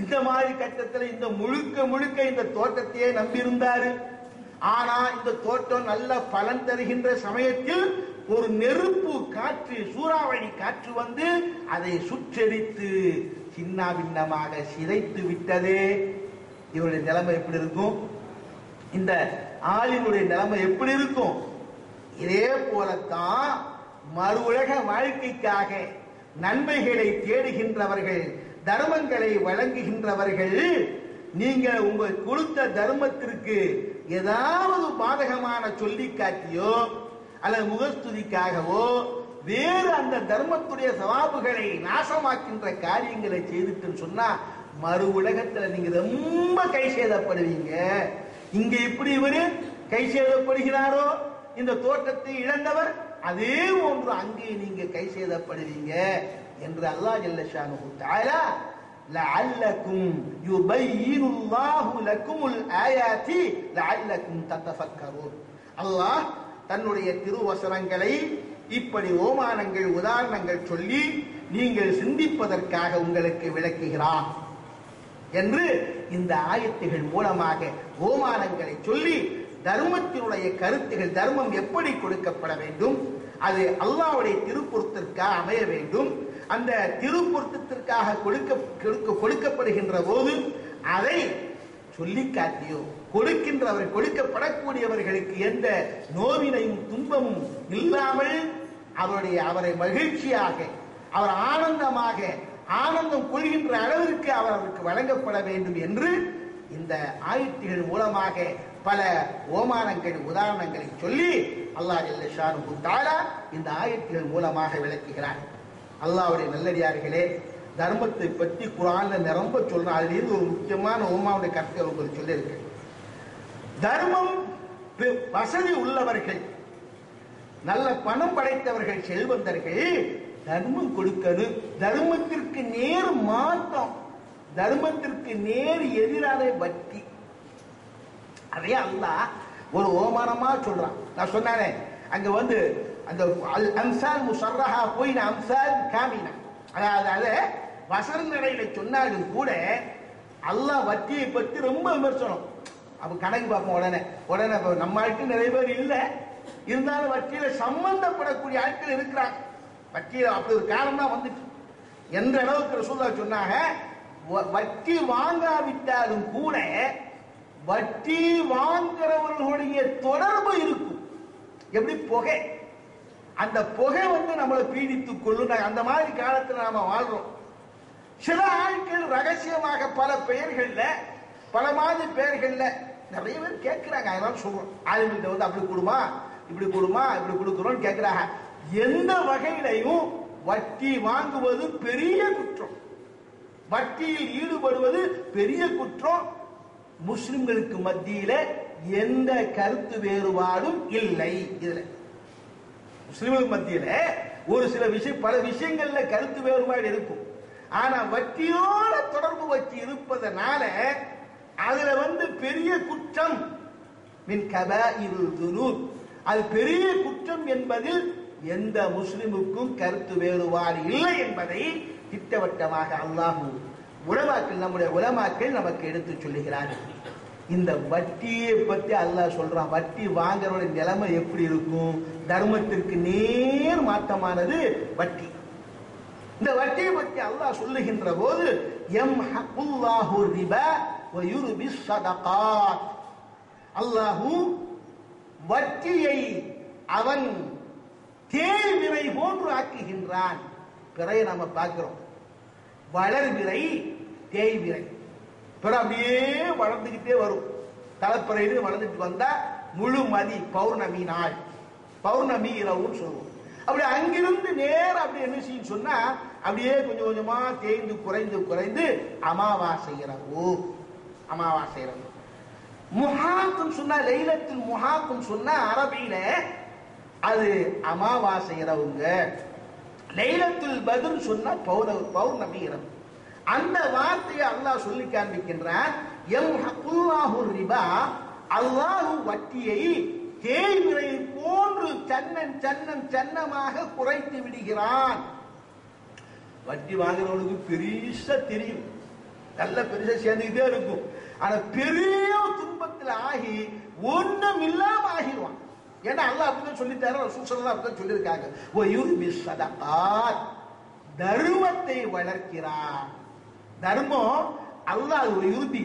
இந்த மாதிரி கட்டத்தில் இந்த முழுக்க முழுக்க இந்த தோட்டத்தையே நம்பியிருந்தாரு. ஆனா இந்த தோட்டம் நல்ல பலன் தருகின்ற சமயத்தில் ஒரு நெருப்பு காற்று, சூறாவளி காற்று அதை சுற்றடித்து சின்ன பின்னமாக சிதைத்து விட்டது. இவருடைய நிலைமை எப்படி இருக்கும்? இந்த ஆளினுடைய நிலைமை எப்படி இருக்கும்? இதே போலத்தான் மறு உலக வாழ்க்கைக்காக நன்மைகளை தேடுகின்றவர்கள், தர்மங்களை வழங்குகின்றவர்கள், நீங்க உங்க கொடுத்த தர்மத்திற்கு ஏதாவது பாதகமான சொல்லி காட்டியோ அல்லது முகஸ்துதிக்காகவோ வேறு அந்த தர்மத்துடைய சவாபுகளை நாசமாக்கின்ற காரியங்களை செய்துட்டு சொன்னா மறு உலகத்துல நீங்க ரொம்ப கை சேதப்படுவீங்க. இங்க எப்படி இவரு கை சேதப்படுகிறாரோ, இந்த தோட்டத்தை இழந்தவர், அதே ஒன்று அங்கே நீங்க கை சேதப்படுவீங்க என்று அல்லாஹ் ஜல்ல ஷானுஹு தஆலா லஅல்லக்கும் யுபய்யினுல்லாஹு லக்குமுல் ஆயாத்தி லஅல்லக்கும் ததஃபக்கரூன். அல்லாஹ் தன்னுடைய திருவசனங்களை இப்படி ஓமானங்கள், உதாரணங்கள் சொல்லி நீங்கள் சிந்திப்பதற்காக உங்களுக்கு விளக்குகிறான் என்று இந்த ஆயத்துகள் மூலமாக ஓமானங்களை சொல்லி தர்மத்தினுடைய கருத்துகள், தர்மம் எப்படி கொடுக்கப்பட வேண்டும், அது அல்லாஹ்வுடைய திருப்பொருத்தத்திற்காக அமைய வேண்டும். அந்த திருப்பொருத்தத்திற்காக கொடுக்கப்படுகின்ற போது அதை சொல்லி காட்டியோ கொடுக்கின்றவர், கொடுக்கப்படக்கூடியவர்களுக்கு எந்த நோவினையும் துன்பமும் இல்லாமல் அவரை மகிழ்ச்சியாக, அவர் ஆனந்தமாக, ஆனந்தம் கொள்கின்ற அளவிற்கு அவருக்கு வழங்கப்பட வேண்டும் என்று இந்த ஆயத்துகள் மூலமாக பல ஓமானங்கள், உதாரணங்களை சொல்லி அல்லாஹ் ஜல்ல ஷானுஹு தஆலா இந்த ஆயத்துகள் மூலமாக விளக்குகிறார். அல்லாஹ்வுடைய நல்லடியார்களே, தர்மத்தை பற்றி குர்ஆன்ல நிரம்ப சொல்றான். அதிலிருந்து ஒரு முக்கியமான உம்மாவுடைய கருத்தை உங்களுக்கு சொல்லியிருக்கேன். தர்மம் வசதி உள்ளவர்கள், நல்ல பணம் படைத்தவர்கள், செல்வந்தர்கள் தர்மம் கொடுக்கணும். தர்மத்திற்கு நேர் மாற்றம், தர்மத்திற்கு நேர் எதிரான வட்டி. அதே அல்லாஹ் ஒரு ஓமானமா சொல்றான். நான் சொன்னானே அங்க வந்து அந்த அம்சால் முஸர்ரஹா போய் அம்சால் காமினா, அதாவது வசனடையில சொன்னாலும் கூட அல்லாஹ் வட்டியை பற்றி ரொம்ப விமர்சனம். அப்ப கணக்கு பார்ப்போம். உடனே நம்ம ஆட்கள் நிறைய பேர் இல்லை, இருந்தாலும் வட்டியில சம்பந்தப்படக்கூடிய ஆட்கள் இருக்கிறாங்க. வட்டியில அப்படி ஒரு காரணம் தான் வந்துட்டு எந்த அளவுக்கு ரசூலுல்லாஹ் சொன்னாங்க, வட்டி வாங்காவிட்டாலும் கூட வட்டி வாங்குறவர்களுடைய தொடர்பு இருக்கும். எப்படி புகை, அந்த புகை வந்து நம்மளை பீடித்துக் கொள்ளும். அந்த மாதிரி காலத்துல நாம வாழ்றோம். சில ஆட்கள் ரகசியமாக பல பெயர்கள்ல, பல மாதிரி பெயர்கள்ல நிறைய பேர் கேட்கிறாங்க. அதெல்லாம் சொல்றோம், ஆளுங்கிட்ட வந்து அப்படி கொடுமா, இப்படி கொடுமா, இப்படி கொடுக்குறோம்னு கேட்கிறாங்க. எந்த வகையிலையும் வட்டி வாங்குவது பெரிய குற்றம், வட்டியில் ஈடுபடுவது பெரிய குற்றம். முஸ்லிம்களுக்கு மத்தியில எந்த கருத்து வேறுபாடும் இல்லை. இதுல முஸ்லிம்களுக்கு மத்தியில ஒரு சில விஷயம், பல விஷயங்கள்ல கருத்து வேறுபாடு இருக்கும். ஆனா வட்டியோட தொடர்பு வச்சு இருப்பதனால அதுல வந்து பெரிய குற்றம், மின் கபாயிருல் துனூப், அது பெரிய குற்றம் என்பதில் எந்த முஸ்லிமுக்கும் கருத்து வேறுபாடு இல்லை என்பதை திட்டவட்டமாக அல்லாஹ் உலமாக்கள், நம்முடைய உலமாக்கள் நமக்கு எடுத்து சொல்லுகிறார்கள். இந்த வட்டியை பற்றி அல்லாஹ் சொல்றான். வட்டி வாங்குறவருடைய நிலைமை எப்படி இருக்கும்? தர்மத்திற்கு நேர் மாற்றமானது வட்டி. இந்த வட்டியை பற்றி அல்லாஹ் சொல்லுகின்ற போது யம்ஹகுல்லாஹு ரிபா வ யுர்பிஸ் ஸதகாத், அல்லாஹ் வட்டியை அவன் தேய்விரை போன்று ஆக்குகின்றான். பிறையை நாம பார்க்கிறோம், வளர்விரை, தேய்விரை. பிற அப்படியே வளர்ந்துகிட்டே வரும். தலைப்பிறையில வளர்ந்துட்டு வந்தா முழு மதி பௌர்ணமி நாள், பௌர்ணமி இரவுன்னு சொல்லுவோம். அப்படி அங்கிருந்து நேரம் அப்படி என்ன செய்யும் சொன்னா அப்படியே கொஞ்சம் கொஞ்சமா தேய்ந்து குறைந்து குறைந்து அமாவாசை இரவு, அமாவாசை இரவு. முஹாக்கும் சொன்னா, லைலத்துல் முஹாக்கும் சொன்னா அரபியில அது அமாவாசை இரவுங்க. லைலத்துல் பத்ர் சொன்னா பௌர்ணமி இரவு. அந்த வார்த்தையை அல்லாஹ் சொல்லி காண்பிக்கின்றான். யம்ஹகுல்லாஹு ரிபா, அல்லாஹ் வட்டியை தேய்விரை போன்று சன்னமாக குறைத்து விடுகிறான். வட்டி வாங்குறவனுக்கு பெருசா தெரியும், நல்ல பெருசா சேர்ந்துக்கிட்டே இருக்கும். ஆனா பெரிய துன்பத்தில் ஆகி ஒன்றும் இல்லாம ஆகிடுவான். ஏன்னா அல்லாஹ் அப்படிதான் சொல்லிட்டாரு, ரசூல் ஸல்லல்லாஹு அலைஹி வஸல்லம் சொல்லியிருக்காங்க, வ யுர்பிஸ் ஸதகாத், தர்மத்தை வளர்க்கிறான். தர்மம் அல்லாஹ் ஒரு யுருபி,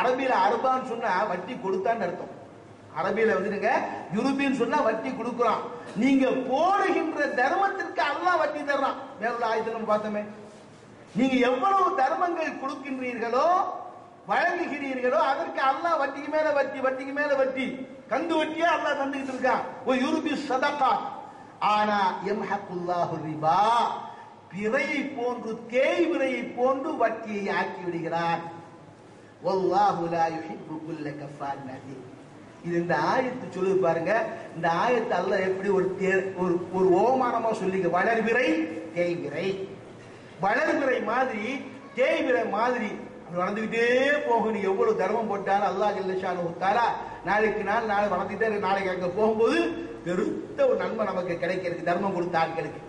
அரபியில அர்பான்னு சொன்னா வட்டி கொடுத்தான்னு அர்த்தம். அரபியில வந்துடுங்க, யுருபின்னு சொன்னா வட்டி கொடுக்குறான். நீங்க போடுகின்ற தர்மத்திற்கு அல்லாஹ் வட்டி தர்றான். மேலுள்ள ஆயத்துல நம்ம பார்த்தோமே, நீங்க எவ்வளவு தர்மங்கள் கொடுக்கின்றீர்களோ, வழங்குகிறீர்களோ, அதற்கு அல்லாஹ் வட்டிக்கு மேல வட்டி, வட்டிக்கு மேல வட்டி, கந்து வட்டியா அல்லாஹ் தந்துகிட்டு இருக்கான். ஓ யுருபி ஸதகாத். ஆனா யம்ஹகுல்லாஹு ரிபா, பிறையை போன்று தேய்விரையை போன்று வட்டியை ஆக்கி விடுகிறான். வல்லாஹு லா யுஹிப்பு குல்ல கஃபாரின் அதீம். இது இந்த ஆயத்து சொல்லு பாருங்க. இந்த ஆயத்து அல்லாஹ் எப்படி ஒரு ஓமானமா சொல்லி, வளர்விரை தேய்விரை, வளர்விரை மாதிரி தேய்விரை மாதிரி வளர்ந்துகிட்டே போகும். நீ எவ்வளவு தர்மம் போட்டாலும் அல்லாஹ் ஜல்ல ஷானுஹு தஆலா நாளைக்கு நாளை வளர்ந்துட்டே, நாளைக்கு அங்க போகும்போது பெருத்த ஒரு நன்மை நமக்கு கிடைக்கிறது தர்மம் கொடுத்த ஆட்களுக்கு.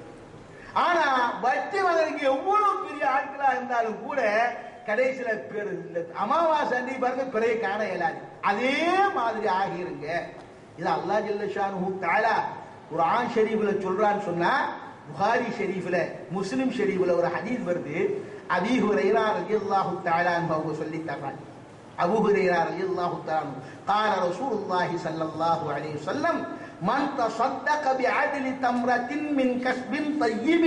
ஆனா வட்டி வாங்குறதுக்கு எவ்வளவு பெரிய ஆட்களா இருந்தாலும் கூட கடைசியில அமாவாசை அன்றைக்கு பாருங்க பிறையை காண இயலாது. அதே மாதிரி ஆகிருங்க. இது அல்லாஹ் ஜல்ல ஷானுஹு தஆலா குர்ஆன் ஷரீஃப்ல சொல்றான்னு சொன்னா, புகாரி ஷரீஃப்ல, முஸ்லிம் ஷரீஃப்ல ஒரு ஹதீஸ் வருது. அபீ ஹுரைரா ரலியல்லாஹு தஆலா அன்ஹு சொல்லி தர்றாங்க. அபூ ஹுரைரா ரலியல்லாஹு தஆலா قال رسول الله صلى الله عليه وسلم من تصدق بعدل تمرة من كسب طيب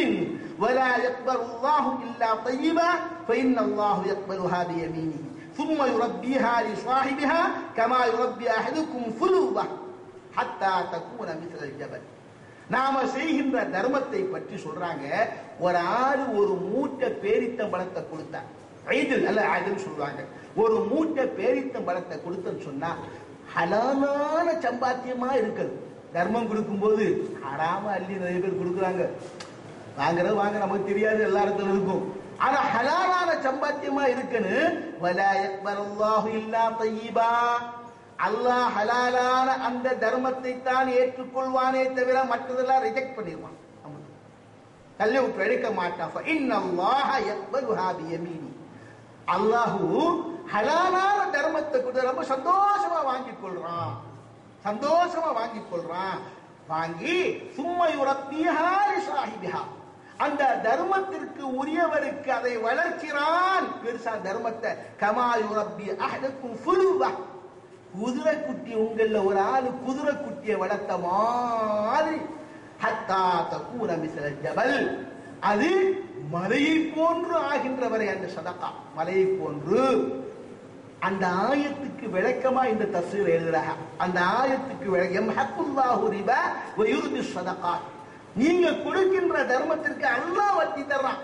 ولا يقبل الله إلا طيبا فإن الله يقبلها بيمينه ثم يربيها لصاحبها كما يربي أحدكم فلوبه حتى تكون مثل الجبل. நாம செய்கின்ற தர்மத்தை பற்றி சொல்றாங்க. ஒரு ஆளு ஒரு மூட்டை பேரித்தம் பழத்தை கொடுத்தா, ஐதில் அல்ல ஆயிதுன்னு சொல்லுவாங்க, ஒரு மூட்டை பேரித்தம் பழத்தை கொடுத்தன்னு சொன்னா ஹலாலான சம்பாத்தியமா இருக்குது. தர்மம் கொடுக்கும் போது ஹராம அள்ளி நிறைய பேர் கொடுக்குறாங்க, வாங்க நமக்கு தெரியாது, எல்லா இடத்துல இருக்கும். ஆனா ஹலாலான சம்பாத்தியமா இருக்குன்னு வலா யக்பலுல்லாஹு இல்லா தய்யிபா, அல்லாஹ் ஹலாலான அந்த தர்மத்தை தான் ஏற்றுக்கொள்வானே தவிர மற்றதெல்லாம் ரிஜெக்ட் பண்ணிடுவான், தள்ளி விட்டு எடுக்க மாட்டான். இன்னல்லாஹ யக்பலுஹா பியமீனி, அல்லாஹ் ஹலாலான தர்மத்தை கூட ரொம்ப சந்தோஷமா வாங்கிக் கொள்றான், வாங்கி சும்மா யுரப்பிஹா லிசாஹிபிஹா, அந்த தர்மத்திற்கு உரியவருக்கு அதை வளர்க்கிறான், பெருசா தர்மத்தை. கமா யுரப்பி அஹதுக்கும் ஃபுலுவா, குதிரை குட்டி, உங்கள ஒரு ஆளு குதிரை குட்டியை வளர்த்த மாதிரி, ஹத்தா தகூன மிஸ்ல ஜபல், அது மலையை போன்று ஆகின்ற வரை அந்த சதகா மலையை போன்று. அந்த ஆயத்துக்கு விளக்கமா இந்த தஃசீர் எழுதுறாங்க. அந்த ஆயத்துக்கு விளக்கம் ஹக்குல்லாஹு ரிபா வ யுர்பி ஸதகாத், நீங்க கொடுக்கின்ற தர்மத்திற்கு அல்லாஹ் வட்டி தர்றான்,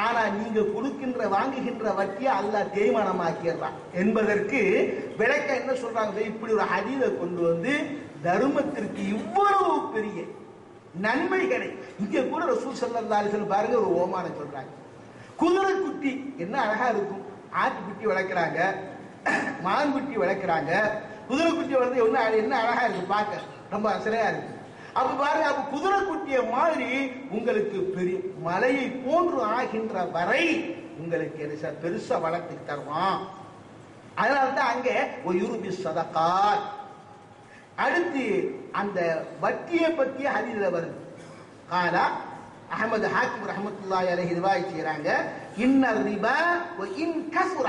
ஆனா நீங்க கொடுக்கின்ற வாங்குகின்ற வட்டியை அல்லாஹ் தேய்மானமாக்கிடுறான் என்பதற்கு விளக்க என்ன சொல்றாங்க. இப்படி ஒரு ஹதீஸை கொண்டு வந்து தர்மத்திற்கு இவ்வளவு பெரிய நன்மைகளை இங்க கூட ரசூல் ஸல்லல்லாஹு அலைஹி வஸல்லம் பாருங்க ஒரு ஓமானம் சொல்றாங்க. குதிரை குட்டி என்ன அழகா இருக்கும், ஆட்டுக்குட்டி வளர்க்கிறாங்க, மான் குட்டி வளர்க்கிறாங்க, குதிரை குட்டி வளர்ந்து என்ன அழகா இருக்கு, பார்க்க ரொம்ப அசலையா இருக்கு. அப்ப பாருங்க, அப்ப குதிரை குட்டிய மாதிரி உங்களுக்கு பெரிய மலையை போன்று ஆகின்ற வரை உங்களுக்கு பெருசா வளர்த்து தருவான். அதனால்தான் அங்கே ஒரு யுருபி ஸதகாத். அடுத்து அந்த வட்டியை பற்றிய ஹதீஸ்ல வருது. காலா அஹமது ஹாக்கிம் ரஹ்மத்துல்லாஹி அலைஹி ரிவாயத் செய்றாங்க, இன்ன ரிபா வ இன் கஸர,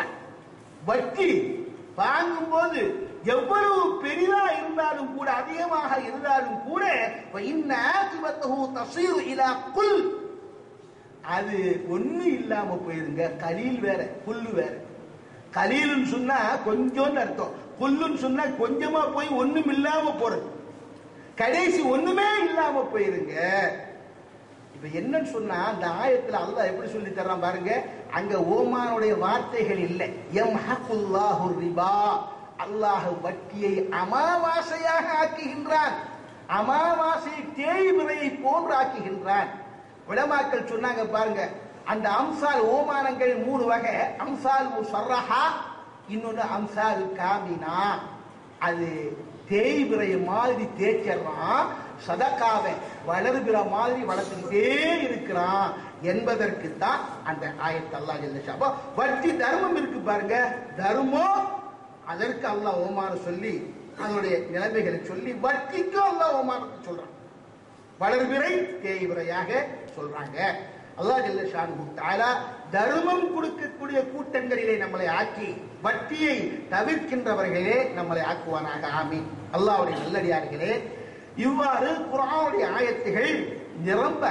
வட்டி வாங்கும்போது எவ்வளவு பெரிதா இருந்தாலும் கூட, அதிகமாக இருந்தாலும் கூட, இன்ன ஆகிபத்தஹு தஸீரு இலா குல், அது ஒண்ணு இல்லாம போயிருங்க. கலீல் வேற குல்லு வேற. கலீல்னு சொன்னா கொஞ்சம்னு அர்த்தம், குல்லுன்னு சொன்னா கொஞ்சமா போய் ஒண்ணும் இல்லாம போறது, கடைசி ஒண்ணுமே இல்லாம போயிருங்க. இப்ப என்னன்னு சொன்னா அந்த ஆயத்துல அல்லாஹ் எப்படி சொல்லி தர்றான் பாருங்க. அங்க ஓமானுடைய வார்த்தைகள் இல்லை. யம்ஹகுல்லாஹு ரிபா, அல்லாஹ் வட்டியை அமாவாசையாக ஆக்குகின்றான், அமாவாசை தேய்பிறையை போன்று ஆக்குகின்றான். உலமாக்கள் சொன்னாங்க பாருங்க, அந்த அம்சால் ஓமானங்கள் 3 வகை. அம்சால் முஸர்ரஹா, இன்னொன்னு அம்சால் காமினா, அது தேய்பிறை மாதிரி தேய்க்கிறான், சதகாவை வளர்கிற மாதிரி வளர்த்துக்கிட்டே இருக்கிறான் என்பதற்கு தான் அந்த ஆயத்து அல்லாஹ் ஜல்ல. வட்டி தர்மம் இருக்கு பாருங்க, தர்மம் அதற்கு அல்லாஹ் ஓமானம் சொல்லி அதனுடைய நிலைமைகளை சொல்லி வட்டிக்கு அல்லாஹ் ஓமானத்தை சொல்றான், வளர்பிறை தேய்பிறையாக சொல்றாங்க. அல்லாஹ் ஜல்ல ஷானுஹு தஆலா தர்மம் கொடுக்கக்கூடிய கூட்டங்களிலே நம்மளை ஆக்கி வட்டியை தவிர்க்கின்றவர்களே நம்மளை ஆக்குவானாக. ஆமீன். அல்லாஹ்வுடைய நல்லடியார்களே, இவ்வாறு குர்ஆனுடைய ஆயத்துகள் நிரம்ப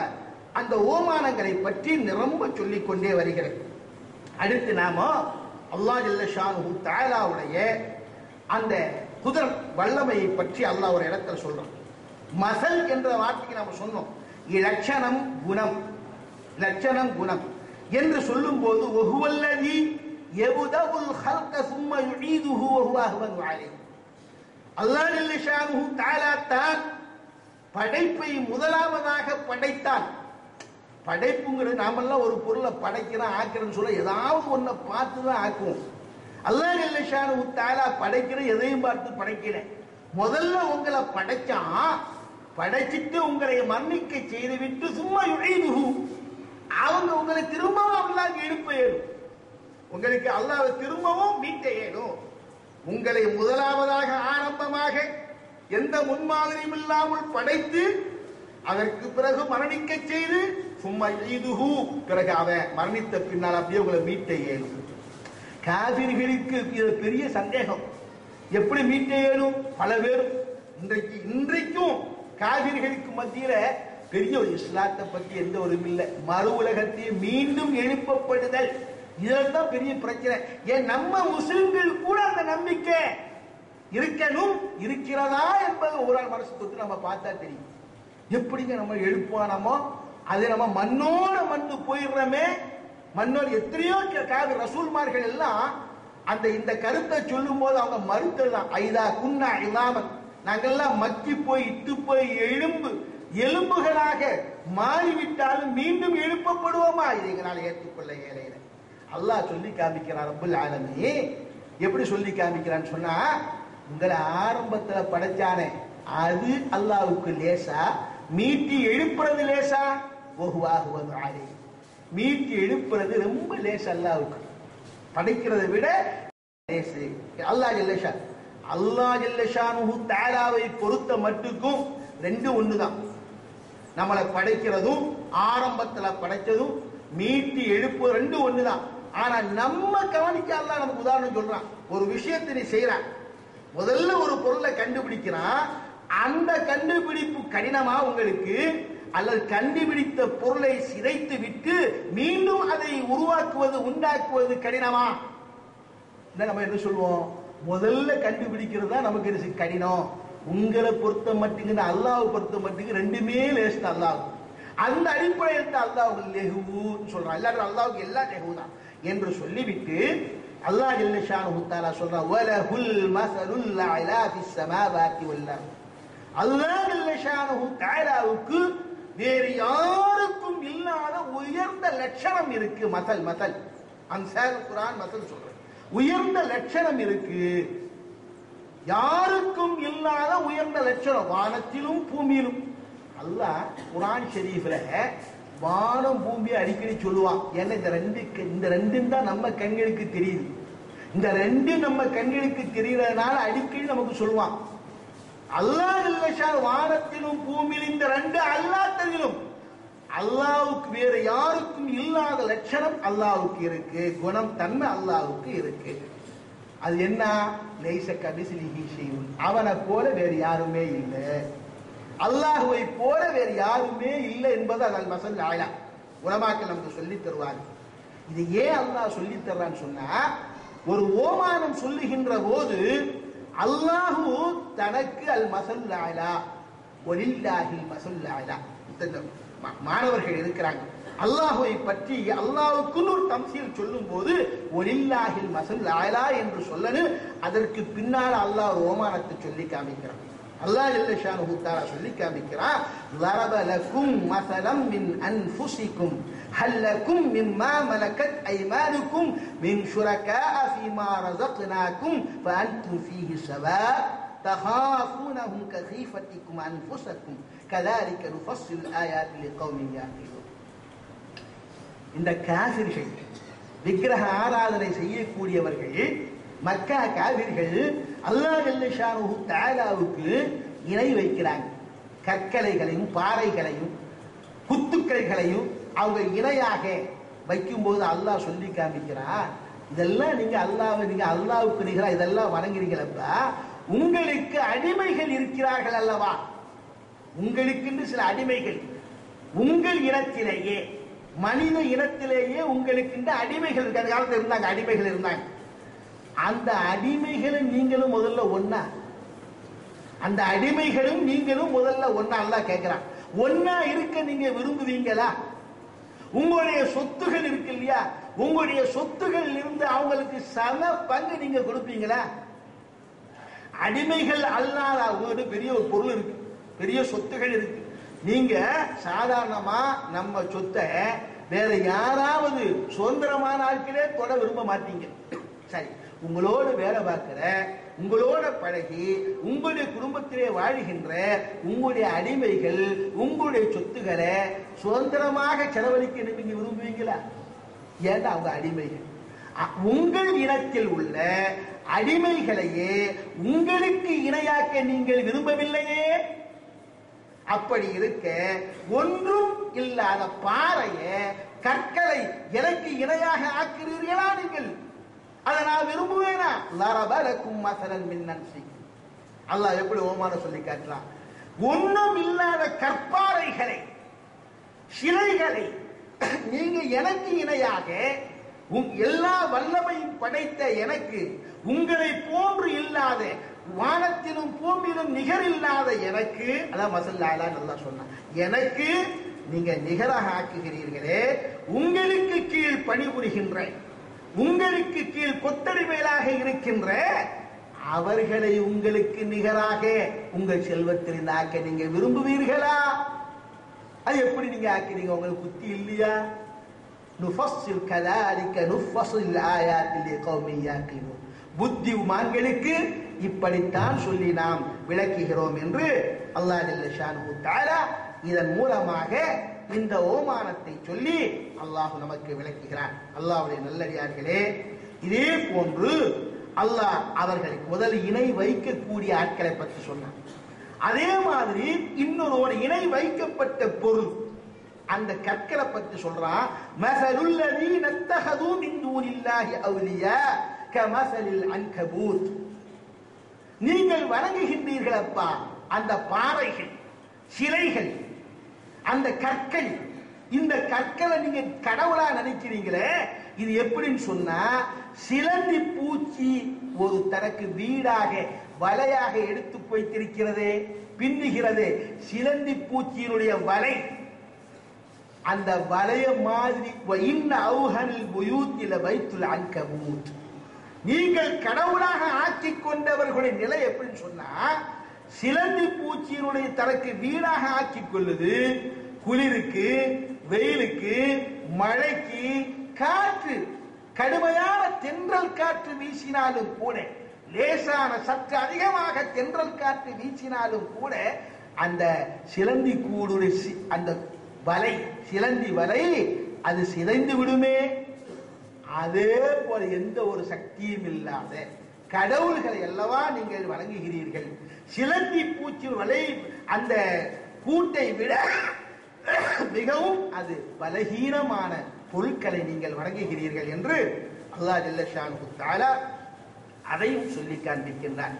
அந்த ஓமானங்களை பற்றி நிரம்ப சொல்லிக் கொண்டே வருகிறது. அடுத்து நாம அல்லாஹ் ஜல்ல ஷானுஹு தஆலாவுடைய அந்த குதிரத் வல்லமையை பற்றி அல்லாஹ் ஒரு இடத்துல சொல்றான். மசல் என்ற வார்த்தைக்கு நாம சொன்னோம், இலட்சணம் குணம், லட்சணம் குணம் என்று சொல்லும் போது வஹுவல்லதி யபதஉல் ஹல்க ஸும்ம யுஈதுஹு வஹுவ அஹ்வனு அலைஹி, அல்லாஹ் ஜல்ல ஷானுஹு தஆலா தான் படைப்பை முதலாவதாக படைத்தான். படைப்புங்கிறது நாமெல்லாம் ஒரு பொருளை படைக்கிறோம் ஆக்கிறோம்னு சொல்ல ஏதாவது ஒன்றை பார்த்து தான் ஆக்குவோம். அல்லாஹ் ஜல்ல ஷானுஹு தஆலா படைக்கிற எதையும் பார்த்து படைக்கல. முதல்ல உங்களை படைச்சான், படைச்சிட்டு உங்களை மன்னிக்க செய்துவிட்டு சும்மா யுஈதுஹு, அவங்க உங்களை திரும்பவும் அல்லாஹ் எழுப்ப இயலும், உங்களுக்கு அல்லாஹ் திரும்பவும் மீட்ட இயலும். உங்களை முதலாவதாக ஆரம்பமாக எந்த முன்மாதிரியும் இல்லாமல் படைத்து அதற்கு பிறகு மரணிக்க செய்து சும்மா யுஈதுஹு, பிறகு அவன் மரணித்த பின்னால் அப்படியே உங்களை மீட்ட இயலும். காஃபிர்களுக்கு இது பெரிய சந்தேகம், எப்படி மீட்ட இயலும்? பல பேர் இன்றைக்கும் காஃபிர்களுக்கு மத்தியில பெரிய ஒரு இஸ்லாத்தை பத்தி எந்த ஒரு இல்லை, மறு உலகத்தை மீண்டும் எழுப்பப்படுதல், இதெல்லாம் பெரிய பிரச்சனை. ஏன் நம்ம முஸ்லிம்கள் கூட அந்த நம்பிக்கை இருக்கணும், இருக்கிறதா என்பது ஒரு ஆள் மனசு தொட்டு நம்ம பார்த்தா தெரியும். எப்படிங்க நம்ம எழுப்புவானமோ அது நம்ம மண்ணோட மண்ணு போயிடுறோமே. மண்ணோட எத்தனையோ ரசூல்மார்கள் எல்லாம் அந்த இந்த கருத்தை சொல்லும் போது அவங்க மறுத்ததான். ஐதா குன்னா இல்லாமல் நாங்கெல்லாம் மக்கி போய் இட்டு போய் எலும்புகளாக மாறிவிட்டாலும் மீண்டும் எழுப்பப்படுவோமா? இதை எங்களால் ஏற்றுக்கொள்ள இயலையில. அல்லாஹ் சொல்லி காமிக்கிறான் ரப்பல் ஆலமீன். எப்படி சொல்லி காமிக்கிறான்னு சொன்னா, உங்களை ஆரம்பத்துல படைச்சானே அது அல்லாஹ்வுக்கு லேசா, மீட்டி எழுப்புறது லேசா? வஹுவாஹுவது ஆலி. மீட்டி எழுப்புறது ரொம்ப லேசா அல்லாஹ்வுக்கு, படைக்கிறதை விட லேசு. அல்லாஹ் ஜல்லஷா அல்லாஹ் ஜல்லஷானுஹு தஆலாவை பொறுத்த மட்டுக்கும் ரெண்டும் ஒண்ணுதான். நம்மளை படைக்கிறதும் ஆரம்பத்துல படைச்சதும் மீட்டி எழுப்பு ரெண்டும் ஒண்ணுதான். ஆனா நம்ம கவனிக்க அல்லாஹ் நமக்கு உதாரணம் சொல்றான். ஒரு விஷயத்தை நீ செய்யறான், முதல்ல ஒரு பொருளை கண்டுபிடிக்கிறான். அந்த கண்டுபிடிப்பு கடினமா உங்களுக்கு, அல்லது கண்டுபிடித்த பொருளை சிதைத்து விட்டு மீண்டும் அதை உருவாக்குவது உண்டாக்குவது கடினமா? நம்ம என்ன சொல்லுவோம்? முதல்ல கண்டுபிடிக்கிறது தான் நமக்கு கடினம். உங்களை பொறுத்த மட்டும் அல்லாஹ் பொறுத்த மட்டும் ரெண்டுமே லேசு அல்லாஹ். அந்த அடிப்படையில் தான் அல்லாஹ் லெஹுன்னு சொல்றான். எல்லாரும் அல்லாஹ்வுக்கு எல்லாம் லெஹு தான் என்று சொல்லிவிட்டு அல்லாஹ் ஜல்ல ஷானுஹு தஆலா சொல்றான், வலஹுல் மஸலுல் அலா ஃபிஸ் ஸமாவாதி வல் அர்த். அல்லாஹ் ஜல்ல ஷானுஹு தஆலாவுக்கு வேறு யாருக்கும் இல்லாத உயர்ந்த லட்சணம் இருக்கு. மதல் அன்சார் குர்ஆன் மதல் சொல்ற உயர்ந்த லட்சணம் இருக்கு. யாருக்கும் இல்லாத உயர்ந்த லட்சணம் வானத்திலும் பூமியிலும். அல்லாஹ் குர்ஆன் ஷரீஃப்ல வானம் பூமியை அடிக்கடி சொல்லுவான். ஏன்னா இந்த ரெண்டும் தான் நம்ம கண்களுக்கு தெரியுது. இந்த ரெண்டு நம்ம கண்களுக்கு தெரியறதுனால அடிக்கடி நமக்கு சொல்லுவான். அல்லாஹ் இல்லஷா வானத்திலும் பூமியிலும் இந்த ரெண்டு அல்லாஹ் தெரியும். அல்லாஹ்வுக்கு வேற யாருக்கும் இல்லாத லட்சணம் அல்லாஹ்வுக்கு இருக்கு, குணம் தன்மை அல்லாஹ்வுக்கு இருக்கு. அது என்ன? லைஸ கமிஸ்லிஹி ஷைஉன், அவனை போல வேறு யாருமே இல்லை, அல்லாஹ்வை போல வேறு யாருமே இல்லை என்பது அல் மஸல் ஆலா. உலமாக்கள் நமக்கு சொல்லி தருவாங்க. இது ஏன் அல்லாஹ் சொல்லி தர்றான்னு சொன்னா, ஒரு ஓமானம் சொல்லுகின்ற போது அல்லாஹு தனக்கு அல் மஸல் ஆலா வலில்லாஹில் மஸல் ஆலா. மாணவர்கள் இருக்கிறாங்க, அல்லாஹ்வை பற்றி அல்லாஹ்வுக்குன்னு ஒரு தம்சீல் சொல்லும் போது வலில்லாஹில் மஸல் ஆலா என்று சொல்லணும். அதற்கு பின்னால் அல்லாஹ் ஒரு ஓமானத்தை சொல்லி காமிக்கிறான். அல்லாஹ் ஜல்ல ஷானுஹு தஆலா சொல்லி காமிக்கிறான், ضرب لكم مثلا من انفسكم هل لكم مما ملكت ايمانكم من شركاء فيما رزقناكم فانتم فيه سواء تخافونهم كخيفتكم انفسكم كذلك نفصل الايات لقوم يعقلون. இந்த காஃபிர்கள், விக்கிரக ஆராதனை செய்யக்கூடியவர்கள், மக்கா காஃபிர்கள் அல்லாஹ் ஜல்ல ஷானுஹு தஆலாவுக்கு இணை வைக்கிறாங்க. கற்களைகளையும் பாறைகளையும் குத்துக்களைகளையும் அவங்க இணையாக வைக்கும்போது அல்லாஹ் சொல்லி காமிக்கிறான், இதெல்லாம் நீங்க அல்லாஹ்வுக்கு நிகரா இதெல்லாம் வணங்குறீங்களப்பா, உங்களுக்கு அடிமைகள் இருக்கிறார்கள் அல்லவா, உங்களுக்கு சில அடிமைகள் உங்கள் இனத்திலேயே, மனித இனத்திலேயே உங்களுக்கு அடிமைகள் இருக்க. அந்த காலத்தில் இருந்தாங்க, அடிமைகள் இருந்தாங்க. அந்த அடிமைகளை நீங்களும் முதல்ல ஒன்னா, அந்த அடிமைகளும் நீங்களும் முதல்ல ஒன்னா அல்லாஹ் கேட்கிறான். ஒன்னா இருக்க நீங்க விரும்புவீங்களா? உங்களுடைய சொத்துகள் இருக்கு இல்லையா, உங்களுடைய சொத்துகள் இருந்து அவங்களுக்கு சம பங்கு நீங்க கொடுப்பீங்களா? அடிமைகள் அல்லாத அவங்களோட பெரிய ஒரு பொருள் இருக்கு, பெரிய சொத்துகள் இருக்கு. நீங்க சாதாரணமா நம்ம சொத்தை வேற யாராவது சுதந்திரமான ஆட்களே தொட விரும்ப மாட்டீங்க. சரி, உங்களோட வேலை பார்க்கிற, உங்களோட பழகி உங்களுடைய குடும்பத்திலே வாழ்கின்ற உங்களுடைய அடிமைகள் உங்களுடைய சொத்துக்களை சுதந்திரமாக செலவழிக்க நீங்க விரும்புவீங்களா? ஏன்னா அவங்க அடிமைகள். உங்கள் இனத்தில் உள்ள அடிமைகளையே உங்களுக்கு இணையாக்க நீங்கள் விரும்பவில்லையே. அப்படி இருக்க ஒன்றும் இல்லாத பாறைய கற்களை எனக்கு இணையாக ஆக்கிறீர்களா நீங்கள்? அதை நான் விரும்புவேனா? லரபலக்கும் மஸலன் மின் அன்ஃபிக்கும். அல்லாஹ் எப்படி ஓமான சொல்லி காட்டுறான், ஒன்றும் இல்லாத கற்பாறைகளை சிலைகளை நீங்க எனக்கு இணையாக எல்லா வல்லமையும் படைத்த எனக்கு உங்களை போன்று இல்லாத வானத்திலும் பூமியிலும் நிகர் இல்லாத எனக்கு, அதான் மசல்லாலா நல்லா சொன்ன, எனக்கு நீங்க நிகராக ஆக்குகிறீர்களே, உங்களுக்கு கீழ் பணிபுரிகின்ற, உங்களுக்கு கீழ் கொத்தடிமைகளாக இருக்கின்ற அவர்களை உங்களுக்கு நிகராக உங்கள் செல்வத்தில் ஆக்க நீங்க விரும்புவீர்களா? அது எப்படி நீங்க ஆக்கிறீங்க? உங்களுக்கு புத்தி இல்லையா? நுஃபஸ்ஸில் கதாலிக நுஃபஸ்ஸில் ஆயாத்தி லிகௌமின் யாகிலூன். புத்திமான்களுக்கு இப்படித்தான் சொல்லி நாம் விளக்குகிறோம் என்று அல்லாஹ் ஜல்ல ஷானுஹு தஆலா இதன் மூலமாக இந்த ஓமானத்தை சொல்லி அல்லாஹ் நமக்கு விளக்குகிறான். அல்லாஹ்வுடைய நல்லடியார்களே, இதே போன்று அல்லாஹ் அவர்களுக்கு முதல் இணை வைக்கக்கூடிய ஆட்களை பற்றி சொன்னான். அதே மாதிரி இன்னொரு இணை வைக்கப்பட்ட பொருள் அந்த கற்களை பற்றி சொல்றான். மஸலுல் லதீன தஹது மின் தூனில்லாஹி அவ்லியா கமஸலில் அன்கபூத். நீங்கள் வணங்குகின்றீர்கள் அப்பா அந்த பாறைகள், சிலைகள், அந்த கற்கள், இந்த கற்களை நீங்க கடவுளா நினைக்கிறீங்களே, இது எப்படின்னு சொன்னா சிலந்தி பூச்சி ஒரு தனக்கு வீடாக வலையாக எடுத்து வைத்திருக்கிறதே, பின்னுகிறது. சிலந்தி பூச்சியினுடைய வலை அந்த வலைய மாதிரி. நீங்கள் கடவுளாக ஆக்கிக் கொண்டவர்களுடைய நிலை எப்படின்னு சொன்னா, சிலந்தி பூச்சியினுடைய தனக்கு வீடாக ஆக்கிக் கொள்ளுது. குளிருக்கு, வெயிலுக்கு, மழைக்கு, காற்று, கடுமையான தென்றல் காற்று வீசினாலும் கூட, லேசான சற்று அதிகமாக தென்றல் காற்று வீசினாலும் கூட அந்த சிலந்தி கூடுடைய அந்த வலை, சிலந்தி வலை அது சிதைந்து விடுமே. அதே போல எந்த ஒரு சக்தியும் இல்லாத கடவுள்களை அல்லவா நீங்கள் வணங்குகிறீர்கள். சிலந்தி பூச்சி வலை அந்த கூட்டை விட மிகவும் அது பலகீனமான பொருட்களை நீங்கள் வணங்குகிறீர்கள் என்று அல்லாஹ் ஜல்ல ஷானுஹு தஆலா அதையும் சொல்லி காண்பிக்கின்றான்.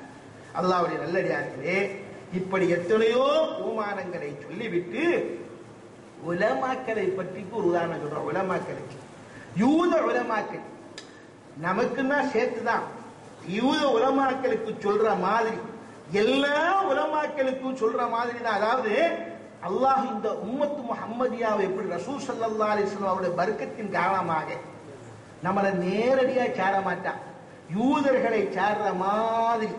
அல்லாஹ்வுடைய நல்லடியார்களே, இப்படி எத்தனையோ உமானங்களை சொல்லிவிட்டு உலமாக்களை பற்றி ஒரு உதாரணம் சொல்றோம். உலமாக்களை, யூத உலமாக்கள் நமக்குன்னா சேர்த்துதான். யூத உலமாக்களுக்கு சொல்ற மாதிரி எல்லா உலமாக்களுக்கும் சொல்ற மாதிரி தான். அதாவது அல்லாஹ் இந்த உம்மத்து முஹம்மதியாவை எப்படி ரசூல் ஸல்லல்லாஹு அலைஹி வஸல்லம் அவருடைய பர்க்கத்தின் காரணமாக நம்மளை நேரடியா சார மாட்டான். யூதர்களை சார்ற மாதிரி,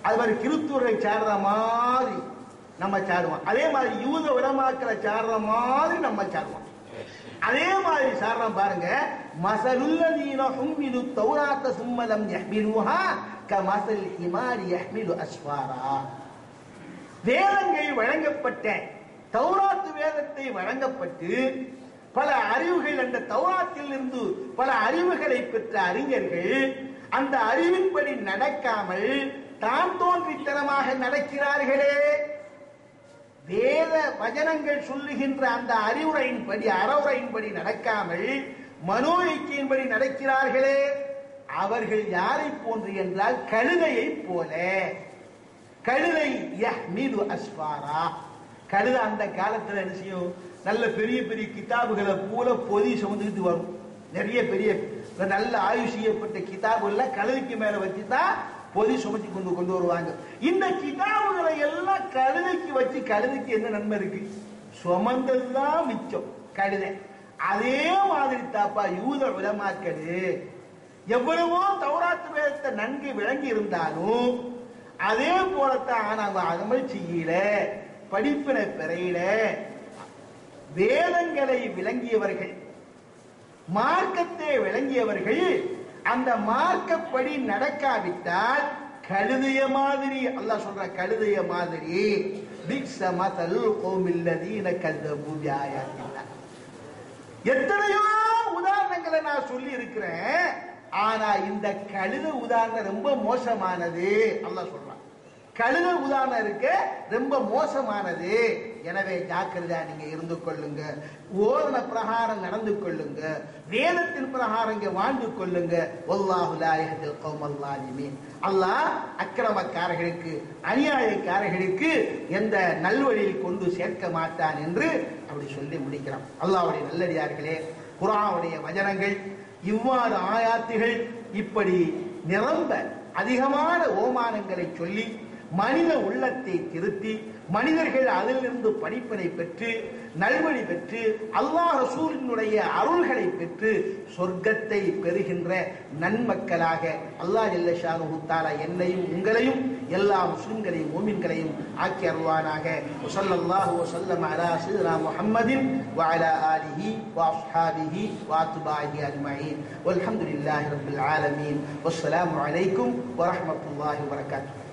அது மாதிரி கிறிஸ்துவர்களை சார்ற மாதிரி நம்ம சாருவோம். அதே மாதிரி யூத உலமாக்களை சார்ற மாதிரி நம்ம சாருவோம். அதே மாதிரி சார்றோம் பாருங்க. மஸலுல்லதீன ஹும்மிலு தௌராத்த ஸும்ம லம் யஹ்மிலுஹா கமஸலில் ஹிமாரி யஹ்மிலு அஸ்ஃபாரா. வேதங்கள் வழங்கப்பட்ட, தௌராத் வேதத்தை வழங்கப்பட்டு பல அறிவுகள், அந்த தௌராத்தில் இருந்து பல அறிவுகளை பெற்ற அறிஞர்கள் அந்த அறிவின்படி நடக்காமல் தான் தோன்றித்தனமாக நடக்கிறார்களே. வேத வசனங்கள் சொல்லுகின்ற அந்த அறிவுரையின்படி, அறவுரையின்படி நடக்காமல் மனோ இச்சையின்படி நடக்கிறார்களே, அவர்கள் யாரை போன்று என்றால் கழுதையை போல. கழுதை யஹ்மிலு அஸ்ஃபாரா. கழுதை அந்த காலத்துல என்ன செய்யும்? நல்ல பெரிய பெரிய கிதாபுகளை போல பொதி சுமந்துக்கிட்டு வரும். நிறைய பெரிய நல்ல ஆயுஷ் செய்யப்பட்ட கிதாபுகளை கழுதைக்கு மேல வச்சுதான் பொதி சுமத்தி கொண்டு வருவாங்க. இந்த கிதாபுகளை எல்லாம் கழுதைக்கு வச்சு, கழுதைக்கு என்ன நன்மை இருக்கு? சுமந்ததுதான் மிச்சம் கழுதை. அதே மாதிரி தாப்பா யூத உலமாக்கள் எவ்வளவோ தௌராத் வேதத்தை நன்கு விளங்கி இருந்தாலும் அதே போலத்தான் நாங்க அது செய்யல, படிப்பினை பெறையில. வேதங்களை விளங்கியவர்கள், மார்க்கத்தை விளங்கியவர்கள் அந்த மார்க்கப்படி நடக்காவிட்டால் கழுதைய மாதிரி, அல்லாஹ் சொல்ற கழுதைய மாதிரி, எத்தனையோ உதாரணங்களை நான் சொல்லி இருக்கிறேன். ஆனா இந்த கழுத உதாரணம் ரொம்ப மோசமானது. அல்லாஹ் சொல்றான் கழுத உதாரணம் இருக்கு ரொம்ப மோசமானது. எனவே ஜாக்கிரதையா நீங்க இருந்து கொள்ளுங்க, ஓதன பிரகாரம் நடந்து கொள்ளுங்க, வேதத்தின் பிரகாரம் இங்க வாழ்ந்து கொள்ளுங்க. வல்லாஹு லா யஹ்தில் கௌமல் ஸாலிமீன். அல்லாஹ் அக்கிரமக்காரர்களுக்கு, அநியாயக்காரர்களுக்கு எந்த நல்வழியில் கொண்டு சேர்க்க மாட்டான் என்று அப்படி சொல்லி முடிக்கிறான். அல்லாஹ்வுடைய நல்லடியார்களே, குர்ஆனுடைய வசனங்கள் இவ்வாறு ஆயாத்துகள் இப்படி நிரம்ப அதிகமான ஓமானங்களை சொல்லி மனித உள்ளத்தை திருத்தி மனிதர்கள் அதிலிருந்து படிப்பினை பெற்று நல்வழி பெற்று அல்லாஹ் ரசூலினுடைய அருள்களை பெற்று சொர்க்கத்தை பெறுகின்ற நன்மக்களாக அல்லாஹ் ஜல்ல ஷானுஹு தஆலா என்னையும் உங்களையும் எல்லா முஸ்லிம்களையும் மூமின்களையும் ஆக்கி அருள்வானாக. ஸல்லல்லாஹு வஸல்லம் அலா ஸிய்யிதினா முஹம்மதின் வ அலா ஆலிஹி வ அஸ்ஹாபிஹி வ அத்பாஇஹி அஜ்மஈன் வல்ஹம்துலில்லாஹி ரப்பில் ஆலமீன். வஸ்ஸலாமு அலைக்கும் வ ரஹ்மத்துல்லாஹி வ பரகாத்துஹு.